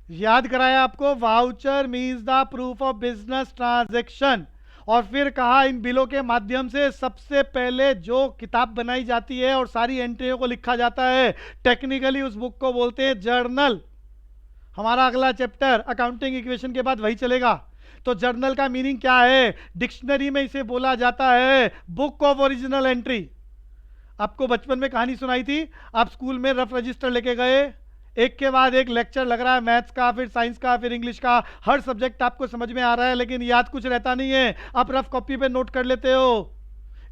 याद कराया आपको, voucher means the proof of business transaction. और फिर कहा इन बिलों के माध्यम से सबसे पहले जो किताब बनाई जाती है और सारी एंट्रियों को लिखा जाता है, टेक्निकली उस बुक को बोलते हैं जर्नल। हमारा अगला चैप्टर अकाउंटिंग इक्वेशन के बाद वही चलेगा। तो जर्नल का मीनिंग क्या है? डिक्शनरी में इसे बोला जाता है बुक ऑफ ओरिजिनल एंट्री। आपको बचपन में कहानी सुनाई थी, आप स्कूल में रफ रजिस्टर लेके गए, एक के बाद एक लेक्चर लग रहा है, मैथ्स का, फिर साइंस का, फिर इंग्लिश का, हर सब्जेक्ट आपको समझ में आ रहा है, लेकिन याद कुछ रहता नहीं है। आप रफ कॉपी पे नोट कर लेते हो।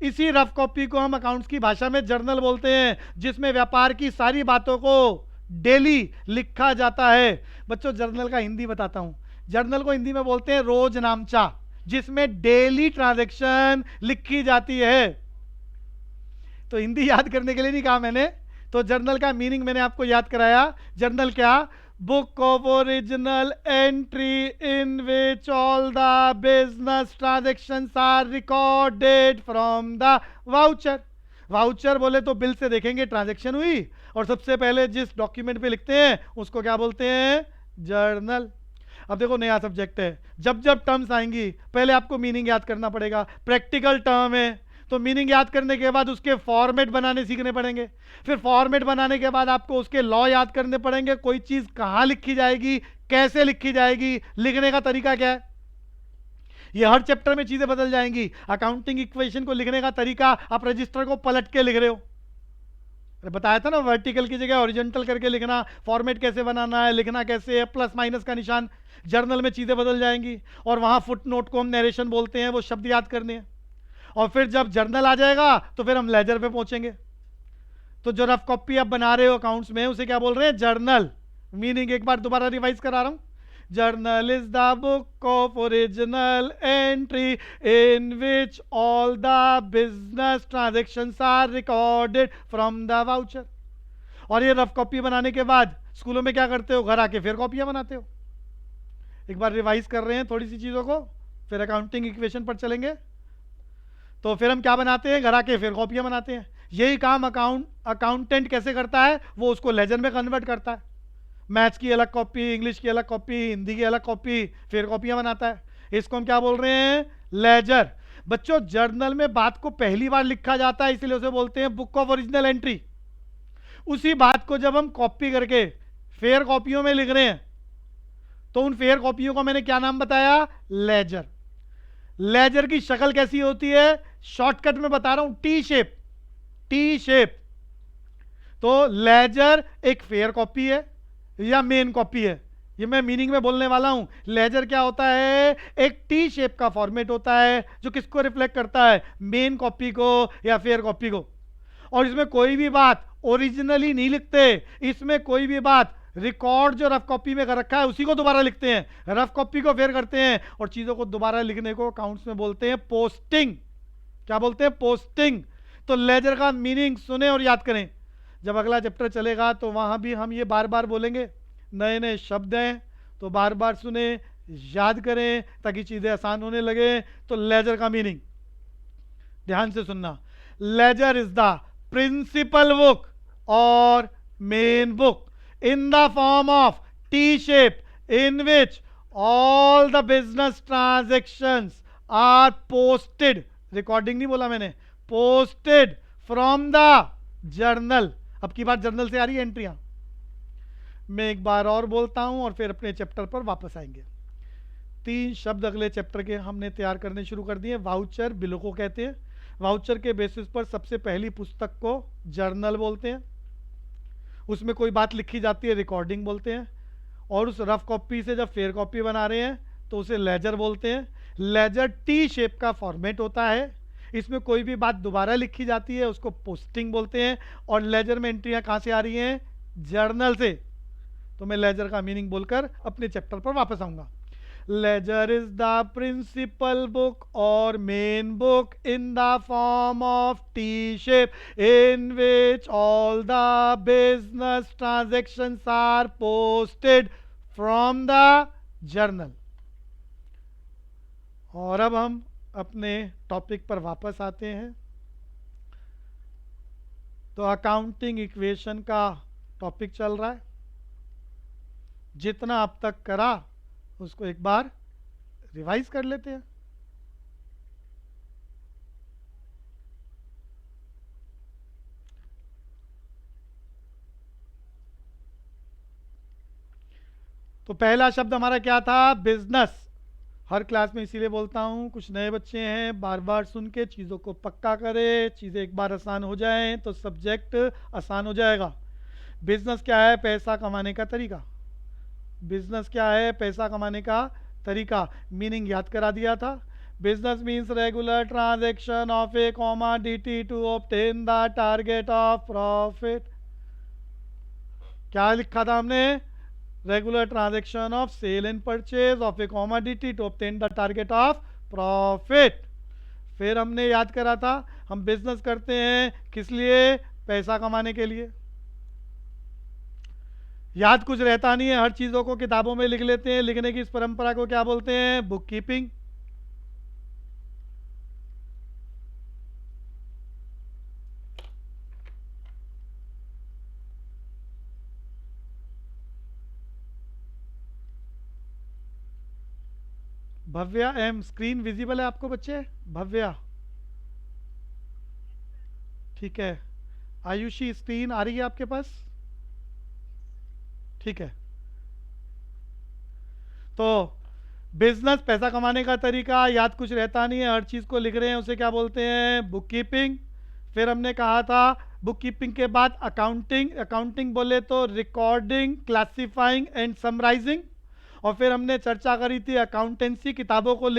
इसी रफ कॉपी को हम अकाउंट्स की भाषा में जर्नल बोलते हैं, जिसमें व्यापार की सारी बातों को डेली लिखा जाता है। बच्चों जर्नल का हिंदी बताता हूं। जर्नल को हिंदी में बोलते हैं रोज नामचा, जिसमें डेली ट्रांजैक्शन लिखी जाती है। तो हिंदी याद करने के लिए नहीं कहा मैंने। तो जर्नल का मीनिंग मैंने आपको याद कराया। जर्नल क्या? Book of original entry in which all the business transactions are recorded from the voucher. Voucher बोले तो बिल से देखेंगे ट्रांजेक्शन हुई, और सबसे पहले जिस डॉक्यूमेंट पे लिखते हैं उसको क्या बोलते हैं? जर्नल। अब देखो नया सब्जेक्ट है, जब जब टर्म्स आएंगी पहले आपको मीनिंग याद करना पड़ेगा। प्रैक्टिकल टर्म है तो मीनिंग याद करने के बाद उसके फॉर्मेट बनाने सीखने पड़ेंगे, फिर फॉर्मेट बनाने के बाद आपको उसके लॉ याद करने पड़ेंगे, कोई चीज कहां लिखी जाएगी, कैसे लिखी जाएगी, लिखने का तरीका क्या है। ये हर चैप्टर में चीजें बदल जाएंगी। अकाउंटिंग इक्वेशन को लिखने का तरीका आप रजिस्टर को पलट के लिख रहे हो, बताया था ना, वर्टिकल की जगह हॉरिजॉन्टल करके लिखना, फॉर्मेट कैसे बनाना है, लिखना कैसे है, प्लस माइनस का निशान। जर्नल में चीजें बदल जाएंगी, और वहां फुट नोट को हम नरेशन बोलते हैं, वो शब्द याद करने हैं। और फिर जब जर्नल आ जाएगा तो फिर हम लेजर पे पहुंचेंगे। तो जो रफ कॉपी आप बना रहे हो अकाउंट्स में, उसे क्या बोल रहे हैं? जर्नल। मीनिंग एक बार दोबारा रिवाइज करा रहा हूं। Journal is the book of original entry in which all the business transactions are recorded from the voucher. और ये रफ कॉपी बनाने के बाद स्कूलों में क्या करते हो? घर आके फिर कॉपियां बनाते हो। एक बार रिवाइज कर रहे हैं थोड़ी सी चीजों को, फिर अकाउंटिंग इक्वेशन पर चलेंगे। तो फिर हम क्या बनाते हैं? घर आके फिर कॉपियां बनाते हैं। यही काम अकाउंटेंट कैसे करता है? वो उसको लेजर में कन्वर्ट करता है। मैथ्स की अलग कॉपी, इंग्लिश की अलग कॉपी, हिंदी की अलग कॉपी, फिर कॉपियां बनाता है। इसको हम क्या बोल रहे हैं? लेजर। बच्चों जर्नल में बात को पहली बार लिखा जाता है, इसलिए उसे बोलते हैं बुक ऑफ ओरिजिनल एंट्री। उसी बात को जब हम कॉपी करके फेयर कॉपियों में लिख रहे हैं, तो उन फेयर कॉपियों को मैंने क्या नाम बताया? लेजर। लेजर की शक्ल कैसी होती है? शॉर्टकट में बता रहा हूं, टी शेप। T shape. तो लेजर एक फेयर कॉपी है या मेन कॉपी है, ये मैं मीनिंग में बोलने वाला हूं। लेजर क्या होता है? एक टी शेप का फॉर्मेट होता है, जो किसको रिफ्लेक्ट करता है? मेन कॉपी को या फेयर कॉपी को। और इसमें कोई भी बात ओरिजिनली नहीं लिखते, इसमें कोई भी बात रिकॉर्ड जो रफ कॉपी में कर रखा है उसी को दोबारा लिखते हैं, रफ कॉपी को फेयर करते हैं, और चीजों को दोबारा लिखने को अकाउंट्स में बोलते हैं पोस्टिंग। क्या बोलते हैं? पोस्टिंग। तो लेजर का मीनिंग सुने और याद करें। जब अगला चैप्टर चलेगा तो वहां भी हम ये बार बार बोलेंगे, नए नए शब्द हैं, तो बार बार सुने, याद करें, ताकि चीजें आसान होने लगे। तो लेजर का मीनिंग ध्यान से सुनना। Ledger is the principal book और main book in the form of T shape in which all the business transactions are posted, recording नहीं बोला मैंने, posted from the journal। अब की बात जर्नल से आ रही है एंट्रियां। मैं एक बार और बोलता हूं और फिर अपने चैप्टर पर वापस आएंगे। 3 शब्द अगले चैप्टर के हमने तैयार करने शुरू कर दिए। वाउचर बिलों को कहते हैं। वाउचर के बेसिस पर सबसे पहली पुस्तक को जर्नल बोलते हैं, उसमें कोई बात लिखी जाती है, रिकॉर्डिंग बोलते हैं। और उस रफ कॉपी से जब फेयर कॉपी बना रहे हैं तो उसे लेजर बोलते हैं। लेजर टी शेप का फॉर्मेट होता है, इसमें कोई भी बात दोबारा लिखी जाती है, उसको पोस्टिंग बोलते हैं। और लेजर में एंट्रियां कहां से आ रही हैं? जर्नल से। तो मैं लेजर का मीनिंग बोलकर अपने चैप्टर पर वापस आऊंगा। Ledger is the principal book or main book in the form of T shape in which all the business transactions are posted from the journal। और अब हम अपने टॉपिक पर वापस आते हैं। तो अकाउंटिंग इक्वेशन का टॉपिक चल रहा है। जितना अब तक करा उसको एक बार रिवाइज कर लेते हैं। तो पहला शब्द हमारा क्या था? बिजनेस। हर क्लास में इसीलिए बोलता हूँ, कुछ नए बच्चे हैं, बार बार सुन के चीज़ों को पक्का करें, चीज़ें एक बार आसान हो जाएं तो सब्जेक्ट आसान हो जाएगा। बिजनेस क्या है? पैसा कमाने का तरीका। बिजनेस क्या है? पैसा कमाने का तरीका। मीनिंग याद करा दिया था। Business means regular transaction of a commodity to obtain the target of profit. क्या लिखा था हमने? Regular transaction of sale and purchase of a commodity to obtain the target of profit. फिर हमने याद करा था, हम बिजनेस करते हैं किस लिए? पैसा कमाने के लिए। याद कुछ रहता नहीं है, हर चीज़ों को किताबों में लिख लेते हैं। लिखने की इस परंपरा को क्या बोलते हैं? Bookkeeping. Bhavya M, screen visible है आपको बच्चे? भव्या, ठीक है। आयुषी, स्क्रीन आ रही है आपके पास? ठीक है। तो बिजनेस, पैसा कमाने का तरीका, याद कुछ रहता नहीं है, हर चीज़ को लिख रहे हैं, उसे क्या बोलते हैं? Book keeping. फिर हमने कहा था बुक कीपिंग के बाद अकाउंटिंग। अकाउंटिंग बोले तो रिकॉर्डिंग, क्लासिफाइंग एंड समराइजिंग। और फिर हमने चर्चा करी थी अकाउंटेंसी, किताबों को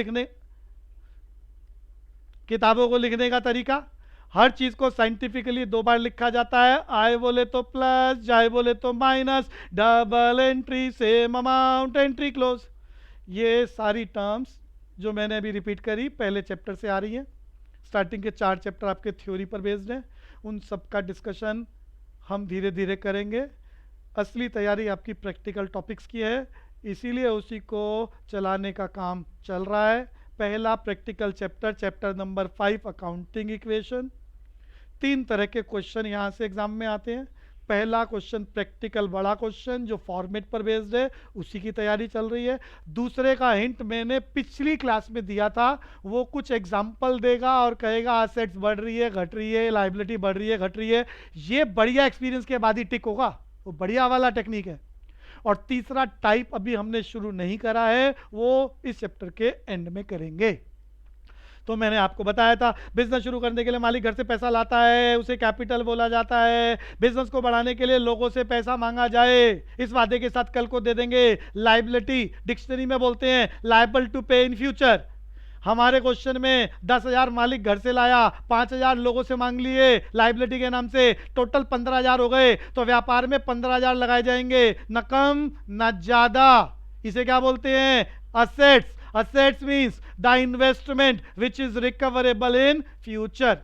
लिखने का तरीका। हर चीज़ को साइंटिफिकली दो बार लिखा जाता है। आय बोले तो प्लस, जाए बोले तो minus, double entry, same amount, entry close. ये सारी टर्म्स जो मैंने अभी रिपीट करी पहले चैप्टर से आ रही हैं। स्टार्टिंग के 4 चैप्टर आपके थ्योरी पर बेस्ड हैं, उन सब का डिस्कशन हम धीरे धीरे करेंगे। असली तैयारी आपकी प्रैक्टिकल टॉपिक्स की है, इसीलिए उसी को चलाने का काम चल रहा है। पहला practical chapter, chapter number 5, accounting equation. 3 तरह के क्वेश्चन यहाँ से एग्जाम में आते हैं। पहला क्वेश्चन प्रैक्टिकल बड़ा क्वेश्चन जो फॉर्मेट पर बेस्ड है, उसी की तैयारी चल रही है। दूसरे का हिंट मैंने पिछली क्लास में दिया था, वो कुछ एग्जाम्पल देगा और कहेगा असेट्स बढ़ रही है, घट रही है, लाइबिलिटी बढ़ रही है, घट रही है। ये बढ़िया एक्सपीरियंस के बाद ही टिक होगा, वो बढ़िया वाला टेक्निक है। और तीसरा टाइप अभी हमने शुरू नहीं करा है, वो इस चैप्टर के एंड में करेंगे। तो मैंने आपको बताया था, बिजनेस शुरू करने के लिए मालिक घर से पैसा लाता है, उसे कैपिटल बोला जाता है। बिजनेस को बढ़ाने के लिए लोगों से पैसा मांगा जाए, इस वादे के साथ कल को दे देंगे। लाइबिलिटी डिक्शनरी में बोलते हैं लायबल टू पे इन फ्यूचर। हमारे क्वेश्चन में 10,000 मालिक घर से लाया, 5,000 लोगों से मांग लिए लाइबिलिटी के नाम से, टोटल 15,000 हो गए। तो व्यापार में 15,000 लगाए जाएंगे, न कम न ज्यादा। इसे क्या बोलते हैं? Assets. Assets means the investment which is recoverable in future।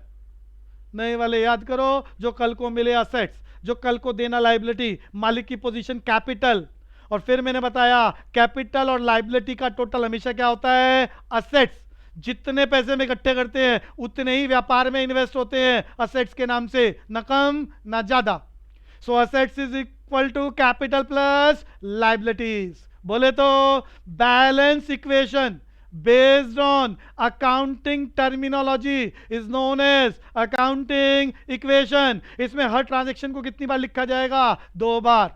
नए वाले याद करो, जो कल को मिले असेट्स, जो कल को देना लाइबिलिटी, मालिक की पोजीशन कैपिटल। और फिर मैंने बताया कैपिटल और लाइबिलिटी का टोटल हमेशा क्या होता है? असेट्स। जितने पैसे में इकट्ठे करते हैं उतने ही व्यापार में इन्वेस्ट होते हैं असेट्स के नाम से, न कम न ज्यादा। So assets is equal to capital plus liabilities. बोले तो balance equation based on accounting terminology is known as accounting equation. इसमें हर ट्रांजैक्शन को कितनी बार लिखा जाएगा? 2 बार।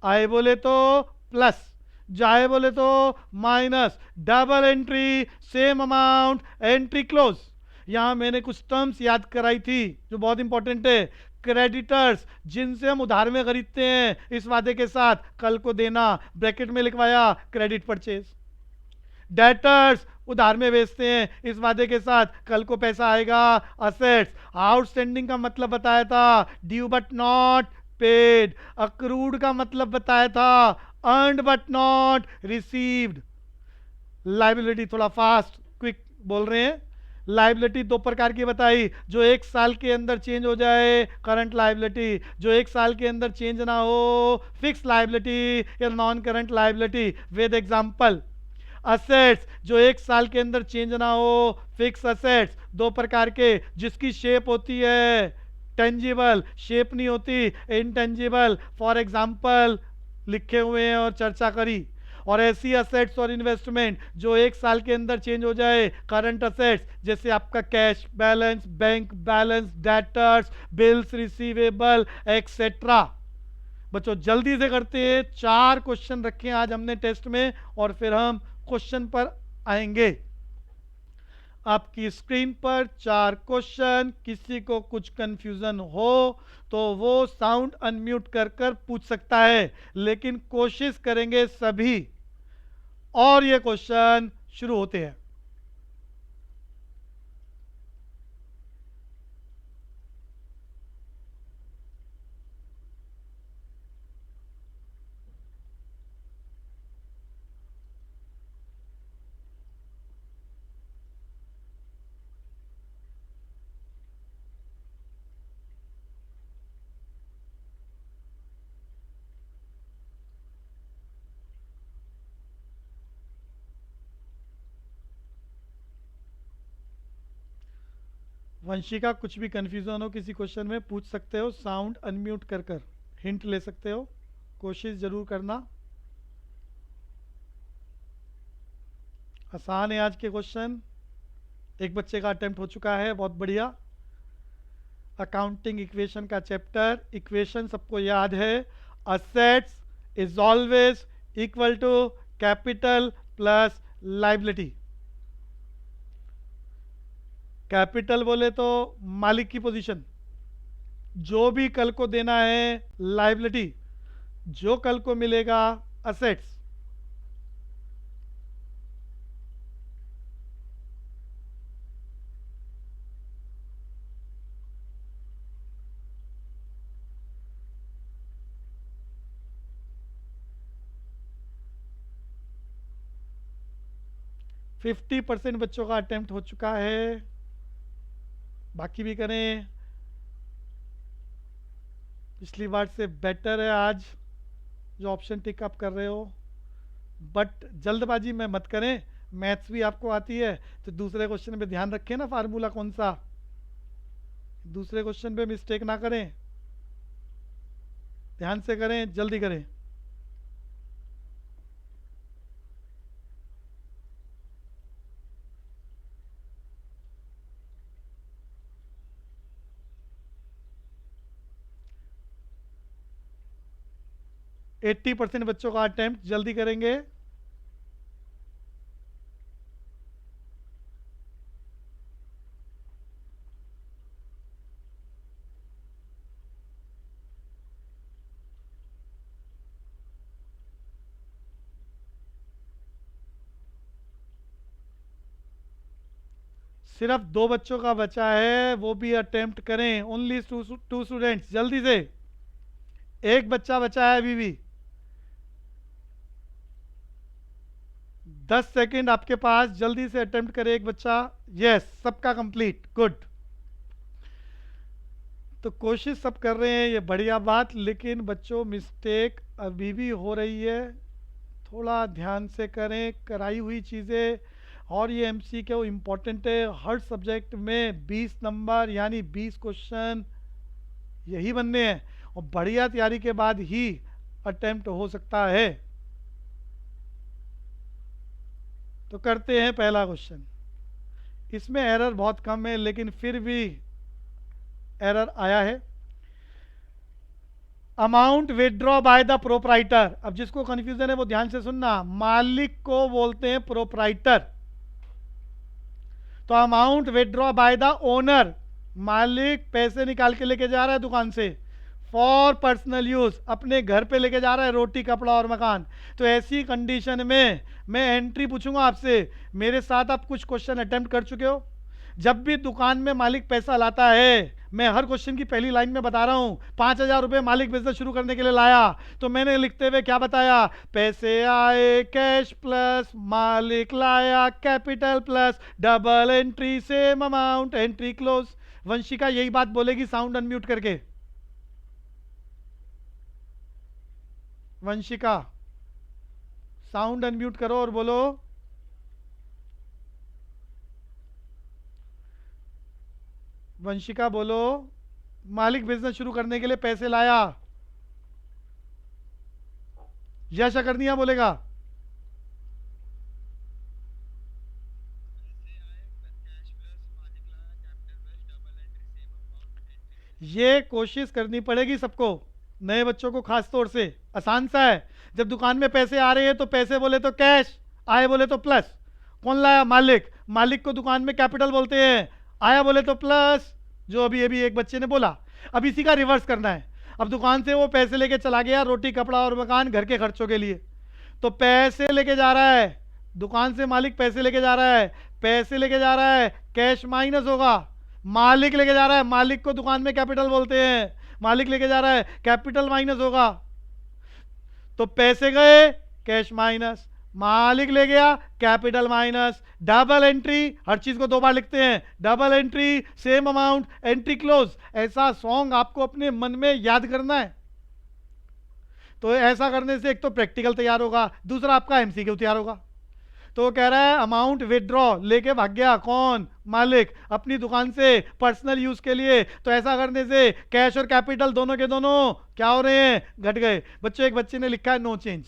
आए बोले तो प्लस, जाए बोले तो minus, double entry, same amount, entry close. यहां मैंने कुछ टर्म्स याद कराई थी जो बहुत इंपॉर्टेंट है। क्रेडिटर्स, जिनसे हम उधार में खरीदते हैं इस वादे के साथ कल को देना, ब्रैकेट में लिखवाया क्रेडिट परचेज। डेटर्स, उधार में बेचते हैं इस वादे के साथ कल को पैसा आएगा, असेट्स। आउटस्टैंडिंग का मतलब बताया था due but not paid. Accrued का मतलब बताया था earned but not received. Liability थोड़ा फास्ट क्विक बोल रहे हैं। लाइबिलिटी 2 प्रकार की बताई, जो 1 साल के अंदर चेंज हो जाए करंट लाइबिलिटी, जो 1 साल के अंदर चेंज ना हो फिक्स लाइबिलिटी या non current liability. With example assets, जो 1 साल के अंदर चेंज ना हो फिक्स असेट्स। 2 प्रकार के, जिसकी शेप होती है टेंजिबल, शेप नहीं होती इनटेंजिबल। फॉर एग्जांपल लिखे हुए हैं और चर्चा करी, और ऐसी असेट्स और इन्वेस्टमेंट जो एक साल के अंदर चेंज हो जाए, करंट असेट्स जैसे आपका cash balance, bank balance, debtors, bills receivable etcetera. बच्चों जल्दी से करते हैं, 4 क्वेश्चन रखे हैं आज हमने टेस्ट में और फिर हम क्वेश्चन पर आएंगे। आपकी स्क्रीन पर 4 क्वेश्चन, किसी को कुछ कंफ्यूजन हो तो वो साउंड अनम्यूट कर कर पूछ सकता है, लेकिन कोशिश करेंगे सभी। और ये क्वेश्चन शुरू होते हैं। वंशिका, कुछ भी कंफ्यूजन हो किसी क्वेश्चन में पूछ सकते हो, साउंड अनम्यूट कर कर हिंट ले सकते हो, कोशिश जरूर करना। आसान है आज के क्वेश्चन। एक बच्चे का अटेम्प्ट हो चुका है, बहुत बढ़िया। अकाउंटिंग इक्वेशन का चैप्टर, इक्वेशन सबको याद है, assets is always equal to capital plus liability. Capital बोले तो मालिक की पोजीशन, जो भी कल को देना है लाइबिलिटी, जो कल को मिलेगा असेट्स। फिफ्टी % बच्चों का अटेम्प्ट हो चुका है, बाकी भी करें। पिछली बार से बेटर है आज जो ऑप्शन टिक अप कर रहे हो, बट जल्दबाजी में मत करें। मैथ्स भी आपको आती है तो दूसरे क्वेश्चन पे ध्यान रखें ना, फार्मूला कौन सा, दूसरे क्वेश्चन पे मिस्टेक ना करें, ध्यान से करें, जल्दी करें। एट्टी % बच्चों का अटेम्प्ट, जल्दी करेंगे। सिर्फ 2 बच्चों का बचा है, वो भी अटेम्प्ट करें। ओनली 2 स्टूडेंट्स, जल्दी से। एक बच्चा बचा है अभी भी। 10 सेकंड आपके पास, जल्दी से अटेम्प्ट करे एक बच्चा। यस, सबका कंप्लीट, गुड। तो कोशिश सब कर रहे हैं, ये बढ़िया बात, लेकिन बच्चों मिस्टेक अभी भी हो रही है, थोड़ा ध्यान से करें कराई हुई चीज़ें। और ये एमसीक्यू इम्पोर्टेंट है, हर सब्जेक्ट में 20 नंबर यानी 20 क्वेश्चन यही बनने हैं, और बढ़िया तैयारी के बाद ही अटेम्प्ट हो सकता है। तो करते हैं पहला क्वेश्चन। इसमें एरर बहुत कम है, लेकिन फिर भी एरर आया है। Amount withdraw by the proprietor. अब जिसको कंफ्यूजन है वो ध्यान से सुनना, मालिक को बोलते हैं प्रोप्राइटर। तो amount withdraw by the owner, मालिक पैसे निकाल के लेके जा रहा है दुकान से फॉर पर्सनल यूज, अपने घर पे लेके जा रहा है, रोटी कपड़ा और मकान। तो ऐसी कंडीशन में मैं एंट्री पूछूंगा आपसे, मेरे साथ आप कुछ क्वेश्चन अटेम्प्ट कर चुके हो। जब भी दुकान में मालिक पैसा लाता है, मैं हर क्वेश्चन की पहली लाइन में बता रहा हूं, 5,000 रुपए मालिक बिजनेस शुरू करने के लिए लाया, तो मैंने लिखते हुए क्या बताया, पैसे आए कैश प्लस मालिक लाया capital plus double entry same amount, entry close. Vanshika यही बात बोलेगी साउंड अनम्यूट करके। वंशिका साउंड अनम्यूट करो और बोलो। वंशिका बोलो, मालिक बिजनेस शुरू करने के लिए पैसे लाया। यश अकर्निया बोलेगा। ये कोशिश करनी पड़ेगी सबको, नए बच्चों को खास तौर से। आसान सा है। जब दुकान में पैसे आ रहे हैं तो पैसे बोले तो कैश, आए बोले तो प्लस। कौन लाया? मालिक। मालिक को दुकान में कैपिटल बोलते हैं, आया बोले तो प्लस, जो अभी एक बच्चे ने बोला। अब इसी का रिवर्स करना है। अब दुकान से वो पैसे लेके चला गया, रोटी कपड़ा और मकान घर के खर्चों के लिए। तो पैसे लेके जा रहा है, दुकान से मालिक पैसे लेके जा रहा है, पैसे लेके जा रहा है, कैश माइनस होगा। मालिक लेके जा रहा है, मालिक को दुकान में कैपिटल बोलते हैं, मालिक लेके जा रहा है, कैपिटल माइनस होगा। तो पैसे गए, कैश माइनस, मालिक ले गया, कैपिटल माइनस। डबल एंट्री, हर चीज को दो बार लिखते हैं, double entry, same amount, entry close. ऐसा सॉन्ग आपको अपने मन में याद करना है। तो ऐसा करने से एक तो प्रैक्टिकल तैयार होगा, दूसरा आपका एमसीक्यू तैयार होगा। तो वो कह रहा है अमाउंट विदड्रॉ, लेके भाग गया कौन? मालिक, अपनी दुकान से पर्सनल यूज के लिए। तो ऐसा करने से कैश और कैपिटल दोनों के दोनों क्या हो रहे हैं? घट गए। बच्चों, एक बच्चे ने लिखा है नो चेंज।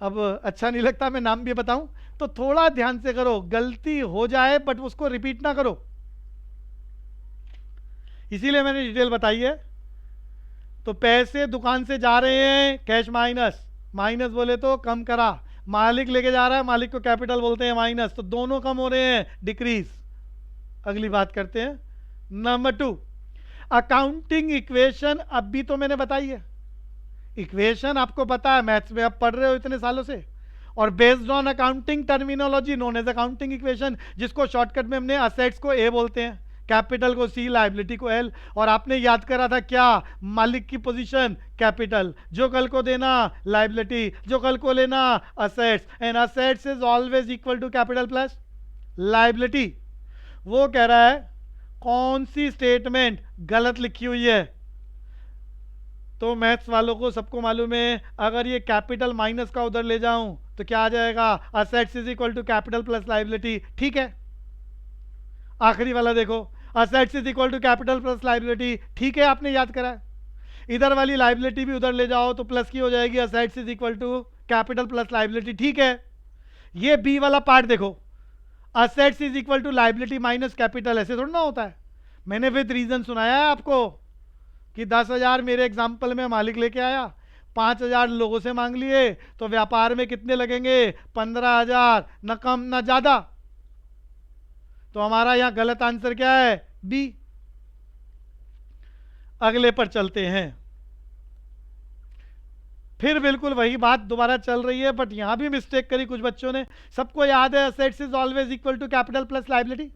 अब अच्छा नहीं लगता मैं नाम भी बताऊं, तो थोड़ा ध्यान से करो, गलती हो जाए बट उसको रिपीट ना करो, इसीलिए मैंने डिटेल बताई है। तो पैसे दुकान से जा रहे हैं, कैश माइनस, माइनस बोले तो कम करा। मालिक लेके जा रहा है, मालिक को कैपिटल बोलते हैं, माइनस, तो दोनों कम हो रहे हैं, डिक्रीज। अगली बात करते हैं, नंबर 2, अकाउंटिंग इक्वेशन। अब भी तो मैंने बताई है, इक्वेशन आपको पता है, मैथ्स में आप पढ़ रहे हो इतने सालों से। और based on accounting terminology known as accounting equation, जिसको शॉर्टकट में हमने असेट्स को ए बोलते हैं, कैपिटल को सी, लाइबिलिटी को एल। और आपने याद करा था क्या? मालिक की पोजीशन कैपिटल, जो कल को देना लाइबिलिटी, जो कल को लेना assets, and assets is always equal to capital plus liability. वो कह रहा है कौन सी स्टेटमेंट गलत लिखी हुई है? तो मैथ्स वालों को सबको मालूम है, अगर ये कैपिटल माइनस का उधर ले जाऊं तो क्या आ जाएगा? Assets is equal to capital plus liability. ठीक है, आखिरी वाला देखो, assets is equal to capital plus liability. ठीक है, आपने याद करा है। इधर वाली लाइबिलिटी भी उधर ले जाओ तो प्लस की हो जाएगी, assets is equal to capital plus liability. ठीक है, ये बी वाला पार्ट देखो, assets is equal to liability minus capital, ऐसे थोड़ा ना होता है। मैंने विद रीजन सुनाया है आपको कि 10,000 मेरे एग्जाम्पल में मालिक लेके आया, 5,000 लोगों से मांग लिए, तो व्यापार में कितने लगेंगे? 15,000, न कम न ज्यादा। तो हमारा यहां गलत आंसर क्या है? बी। अगले पर चलते हैं। फिर बिल्कुल वही बात दोबारा चल रही है, बट यहां भी मिस्टेक करी कुछ बच्चों ने। सबको याद है assets is always equal to capital plus liability.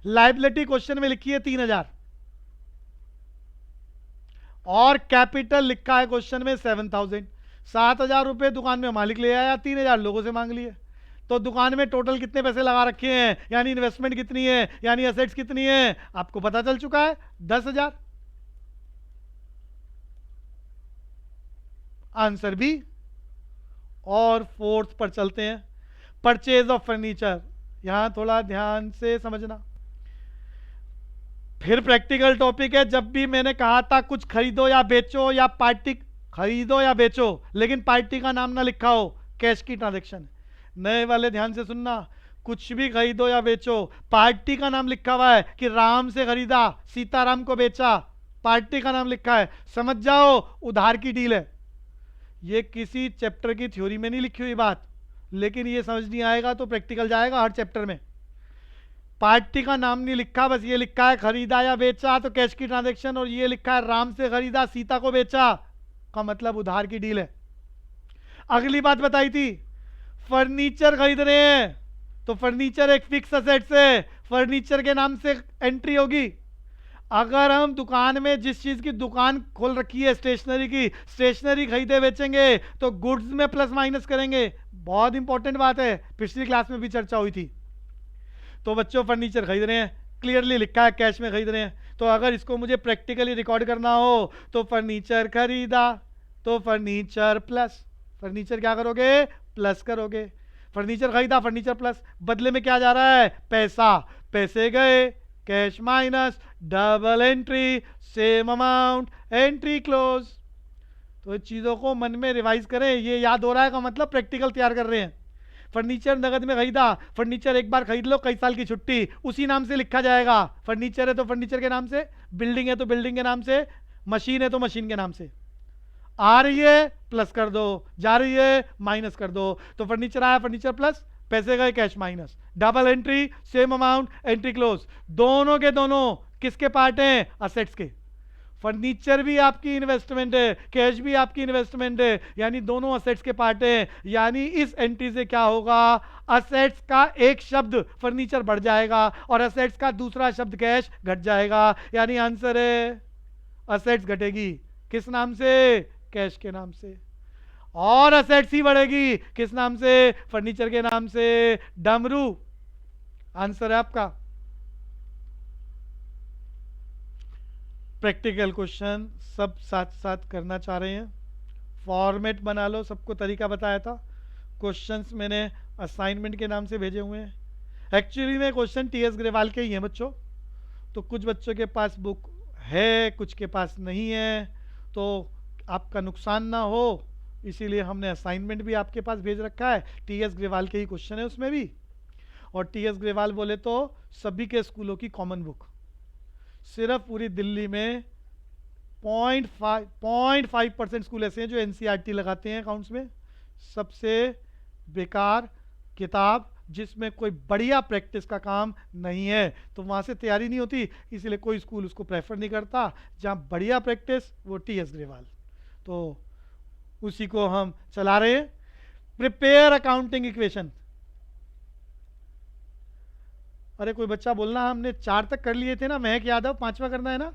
Liability question में लिखी है 3,000 और कैपिटल लिखा है क्वेश्चन में 7,000। 7,000 रुपए दुकान में मालिक ले आया, 3,000 लोगों से मांग लिए। तो दुकान में टोटल कितने पैसे लगा रखे हैं, यानी इन्वेस्टमेंट कितनी है, यानी असेट्स कितनी है, आपको पता चल चुका है, 10,000। Answer B. और फोर्थ पर चलते हैं, परचेज ऑफ फर्नीचर। यहां थोड़ा ध्यान से समझना, फिर प्रैक्टिकल टॉपिक है। जब भी मैंने कहा था कुछ खरीदो या बेचो, या पार्टी खरीदो या बेचो, लेकिन पार्टी का नाम ना लिखा हो, कैश की ट्रांजैक्शन। नए वाले ध्यान से सुनना, कुछ भी खरीदो या बेचो, पार्टी का नाम लिखा हुआ है कि राम से खरीदा, सीताराम को बेचा, पार्टी का नाम लिखा है, समझ जाओ उधार की डील है। ये किसी चैप्टर की थ्योरी में नहीं लिखी हुई बात, लेकिन ये समझ नहीं आएगा तो प्रैक्टिकल जाएगा हर चैप्टर में। पार्टी का नाम नहीं लिखा, बस ये लिखा है खरीदा या बेचा तो कैश की ट्रांजैक्शन, और ये लिखा है राम से खरीदा सीता को बेचा का मतलब उधार की डील है। अगली बात बताई थी, फर्नीचर खरीद रहे हैं तो फर्नीचर एक फिक्स असेट्स है, फर्नीचर के नाम से एंट्री होगी। अगर हम दुकान में जिस चीज की दुकान खोल रखी है स्टेशनरी की, स्टेशनरी खरीदे बेचेंगे तो गुड्स में प्लस माइनस करेंगे। बहुत इंपॉर्टेंट बात है, पिछली क्लास में भी चर्चा हुई थी। तो बच्चों फर्नीचर खरीद रहे हैं, क्लियरली लिखा है कैश में खरीद रहे हैं, तो अगर इसको मुझे प्रैक्टिकली रिकॉर्ड करना हो तो फर्नीचर खरीदा तो फर्नीचर प्लस, फर्नीचर क्या करोगे? प्लस करोगे। फर्नीचर खरीदा, फर्नीचर प्लस, बदले में क्या जा रहा है? पैसा, पैसे गए, cash minus, double entry, same amount, entry close. तो चीज़ों को मन में रिवाइज करें, ये याद हो रहा है का मतलब प्रैक्टिकल तैयार कर रहे हैं। फर्नीचर नगद में खरीदा, फर्नीचर एक बार खरीद लो, कई साल की छुट्टी, उसी नाम से लिखा जाएगा। फर्नीचर है तो फर्नीचर के नाम से, बिल्डिंग है तो बिल्डिंग के नाम से, मशीन है तो मशीन के नाम से। आ रही है प्लस कर दो, जा रही है माइनस कर दो। तो फर्नीचर आया फर्नीचर प्लस, पैसे गए cash minus, double entry, same amount, entry close. दोनों के दोनों किसके पार्ट हैं? असेट्स के। फर्नीचर भी आपकी इन्वेस्टमेंट है, कैश भी आपकी इन्वेस्टमेंट है, यानी दोनों असेट्स के पार्ट हैं। यानी इस एंट्री से क्या होगा? असेट्स का एक शब्द फर्नीचर बढ़ जाएगा और असेट्स का दूसरा शब्द कैश घट जाएगा। यानी आंसर है असेट्स घटेगी, किस नाम से? कैश के नाम से। और असेट्स ही बढ़ेगी, किस नाम से? फर्नीचर के नाम से। डमरू आंसर है आपका। प्रैक्टिकल क्वेश्चन सब साथ साथ करना चाह रहे हैं, फॉर्मेट बना लो, सबको तरीका बताया था। क्वेश्चंस मैंने असाइनमेंट के नाम से भेजे हुए हैं। एक्चुअली में क्वेश्चन टीएस ग्रेवाल के ही हैं बच्चों, तो कुछ बच्चों के पास बुक है, कुछ के पास नहीं है, तो आपका नुकसान ना हो इसीलिए हमने असाइनमेंट भी आपके पास भेज रखा है। टीएस ग्रेवाल के ही क्वेश्चन है उसमें भी, और टीएस ग्रेवाल बोले तो सभी के स्कूलों की कॉमन बुक। सिर्फ पूरी दिल्ली में 0.5% स्कूल ऐसे हैं जो एनसीईआरटी लगाते हैं अकाउंट्स में। सबसे बेकार किताब जिसमें कोई बढ़िया प्रैक्टिस का काम नहीं है, तो वहाँ से तैयारी नहीं होती, इसीलिए कोई स्कूल उसको प्रेफर नहीं करता। जहाँ बढ़िया प्रैक्टिस वो टीएस ग्रेवाल, तो उसी को हम चला रहे हैं। Prepare accounting equation. अरे कोई बच्चा बोलना हमने 4 तक कर लिए थे ना, महक यादव 5वां करना है ना?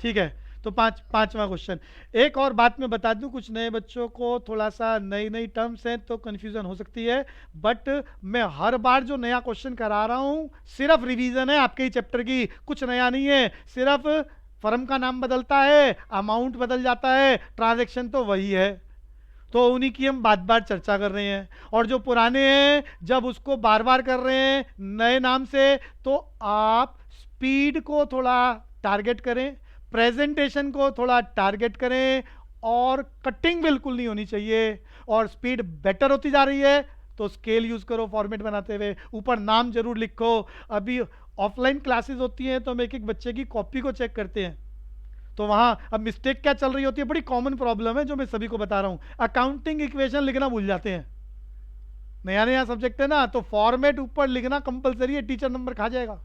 ठीक है, तो पांचवा क्वेश्चन। एक और बात मैं बता दूं, कुछ नए बच्चों को थोड़ा सा नई नई टर्म्स हैं तो कंफ्यूजन हो सकती है, बट मैं हर बार जो नया क्वेश्चन करा रहा हूं सिर्फ रिवीजन है आपके ही चैप्टर की, कुछ नया नहीं है। सिर्फ फर्म का नाम बदलता है, अमाउंट बदल जाता है, ट्रांजैक्शन तो वही है। तो उन्हीं की हम बार बार चर्चा कर रहे हैं, और जो पुराने हैं जब उसको बार बार कर रहे हैं नए नाम से, तो आप स्पीड को थोड़ा टारगेट करें, प्रेजेंटेशन को थोड़ा टारगेट करें, और कटिंग बिल्कुल नहीं होनी चाहिए। और स्पीड बेटर होती जा रही है तो स्केल यूज करो फॉर्मेट बनाते हुए, ऊपर नाम जरूर लिखो। अभी ऑफलाइन क्लासेस होती हैं तो हम एक एक बच्चे की कॉपी को चेक करते हैं, तो वहां अब मिस्टेक क्या चल रही होती है, बड़ी कॉमन प्रॉब्लम है जो मैं सभी को बता रहा हूं, अकाउंटिंग इक्वेशन लिखना भूल जाते हैं। नया नया सब्जेक्ट है ना, तो फॉर्मेट ऊपर लिखना कंपलसरी है, टीचर नंबर खा जाएगा।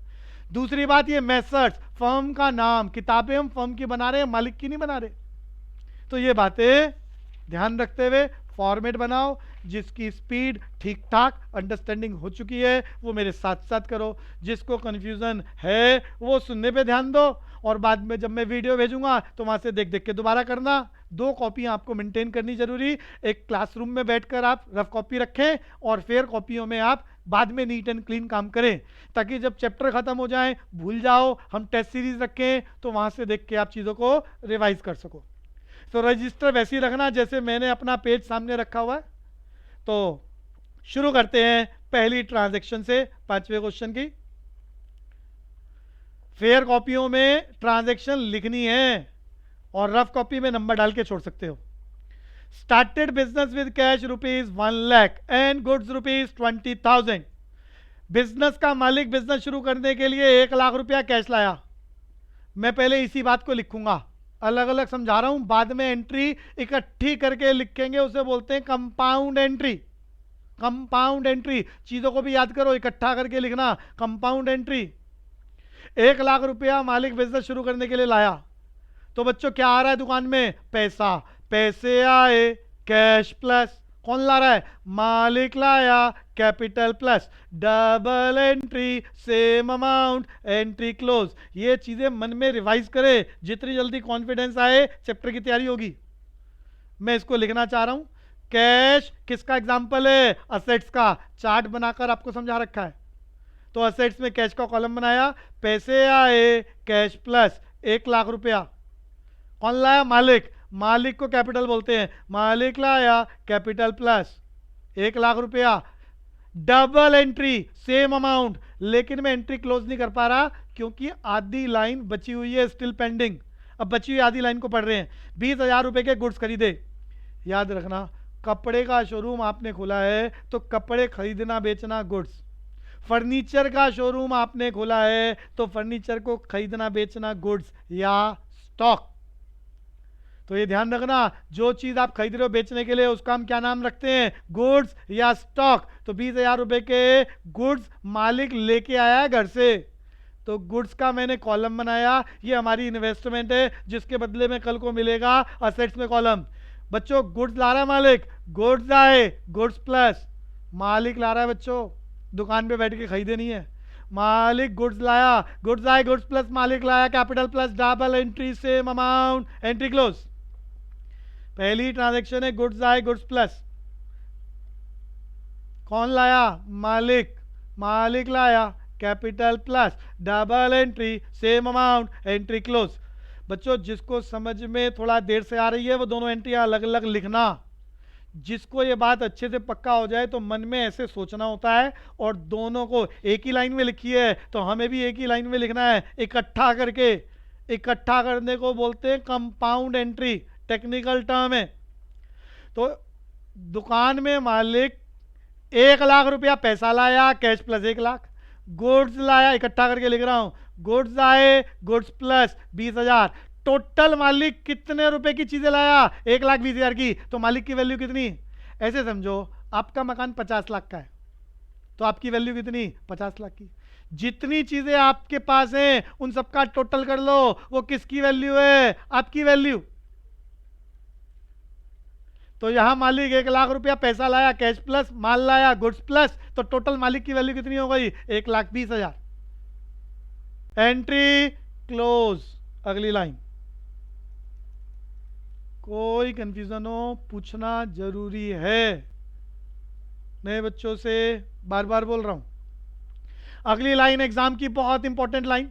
दूसरी बात ये मेथड्स, फर्म का नाम, किताबें हम फर्म की बना रहे हैं, मालिक की नहीं बना रहे, तो ये बातें ध्यान रखते हुए फॉर्मेट बनाओ। जिसकी स्पीड ठीक ठाक अंडरस्टैंडिंग हो चुकी है वो मेरे साथ साथ करो, जिसको कंफ्यूजन है वो सुनने पे ध्यान दो, और बाद में जब मैं वीडियो भेजूंगा तो वहां से देख देख के दोबारा करना। 2 कॉपियां आपको मेंटेन करनी जरूरी, एक क्लासरूम में बैठकर आप रफ कॉपी रखें, और फिर कॉपियों में आप बाद में नीट एंड क्लीन काम करें, ताकि जब चैप्टर खत्म हो जाए भूल जाओ, हम टेस्ट सीरीज रखें तो वहां से देख के आप चीज़ों को रिवाइज कर सको। तो रजिस्टर वैसे ही रखना जैसे मैंने अपना पेज सामने रखा हुआ है। तो शुरू करते हैं पहली ट्रांजैक्शन से, 5वें क्वेश्चन की। फेयर कॉपियों में ट्रांजैक्शन लिखनी है और रफ कॉपी में नंबर डाल के छोड़ सकते हो। Started business with cash ₹1 lakh and goods ₹20,000। Business का मालिक बिजनेस शुरू करने के लिए 1 लाख रुपया कैश लाया। मैं पहले इसी बात को लिखूंगा, अलग अलग समझा रहा हूं, बाद में एंट्री इकट्ठी करके लिखेंगे, उसे बोलते हैं कंपाउंड एंट्री। कंपाउंड एंट्री, चीजों को भी याद करो, इकट्ठा करके लिखना, कंपाउंड एंट्री। 1 लाख रुपया मालिक बिजनेस शुरू करने के लिए लाया, तो बच्चों क्या आ रहा है दुकान में? पैसा, पैसे आए, कैश प्लस, कौन ला रहा है? मालिक लाया, capital plus, double entry, same amount, entry close. ये चीजें मन में रिवाइज करें, जितनी जल्दी कॉन्फिडेंस आए चैप्टर की तैयारी होगी। मैं इसको लिखना चाह रहा हूं, कैश किसका एग्जांपल है? असेट्स का। चार्ट बनाकर आपको समझा रखा है, तो असेट्स में कैश का कॉलम बनाया, पैसे आए, कैश प्लस 1 लाख रुपया, कौन लाया? मालिक। मालिक को कैपिटल बोलते हैं, मालिक लाया, कैपिटल प्लस 1 लाख रुपया, डबल एंट्री, सेम अमाउंट। लेकिन मैं एंट्री क्लोज नहीं कर पा रहा क्योंकि आधी लाइन बची हुई है, स्टिल पेंडिंग। अब बची हुई आधी लाइन को पढ़ रहे हैं। 20,000 रुपए के गुड्स खरीदे। याद रखना, कपड़े का शोरूम आपने खोला है तो कपड़े खरीदना बेचना गुड्स। फर्नीचर का शोरूम आपने खोला है तो फर्नीचर को खरीदना बेचना गुड्स या स्टॉक। तो ये ध्यान रखना, जो चीज आप खरीद रहे हो बेचने के लिए उसका हम क्या नाम रखते हैं, गुड्स या स्टॉक। तो 20,000 रुपए के गुड्स मालिक लेके आया है घर से, तो गुड्स का मैंने कॉलम बनाया, ये हमारी इन्वेस्टमेंट है जिसके बदले में कल को मिलेगा असेट्स में कॉलम। बच्चों गुड्स ला रहा है मालिक, गुड्स आए, गुड्स प्लस मालिक ला रहा है बच्चों, दुकान पे बैठ के खरीदे नहीं है। मालिक गुड्स लाया, गुड्स आए, गुड्स प्लस मालिक लाया, capital plus double entry same amount, entry close. पहली ट्रांजैक्शन है गुड्स आए गुड्स प्लस, कौन लाया, मालिक, मालिक लाया, capital plus double entry same amount, entry close. बच्चों जिसको समझ में थोड़ा देर से आ रही है वो दोनों एंट्री अलग अलग लिखना, जिसको ये बात अच्छे से पक्का हो जाए तो मन में ऐसे सोचना होता है और दोनों को एक ही लाइन में लिखी है तो हमें भी एक ही लाइन में लिखना है, इकट्ठा करके। इकट्ठा करने को बोलते हैं कंपाउंड एंट्री, टेक्निकल टर्म है। तो दुकान में मालिक 1,00,000 रुपया पैसा लाया, कैश प्लस 1,00,000, गुड्स लाया, इकट्ठा करके लिख रहा हूं, गुड्स आए गुड्स प्लस 20,000, टोटल मालिक कितने रुपए की चीजें लाया, 1,20,000 की, तो मालिक की वैल्यू कितनी, ऐसे समझो आपका मकान 50 लाख का है तो आपकी वैल्यू कितनी, 50 लाख की। जितनी चीजें आपके पास हैं उन सबका टोटल कर लो, वो किसकी वैल्यू है, आपकी वैल्यू। तो यहां मालिक 1,00,000 रुपया पैसा लाया, कैश प्लस, माल लाया गुड्स प्लस, तो टोटल मालिक की वैल्यू कितनी हो गई, 1,20,000। Entry close. अगली लाइन, कोई कंफ्यूजन हो पूछना जरूरी है, नए बच्चों से बार बार बोल रहा हूं। अगली लाइन एग्जाम की बहुत important line,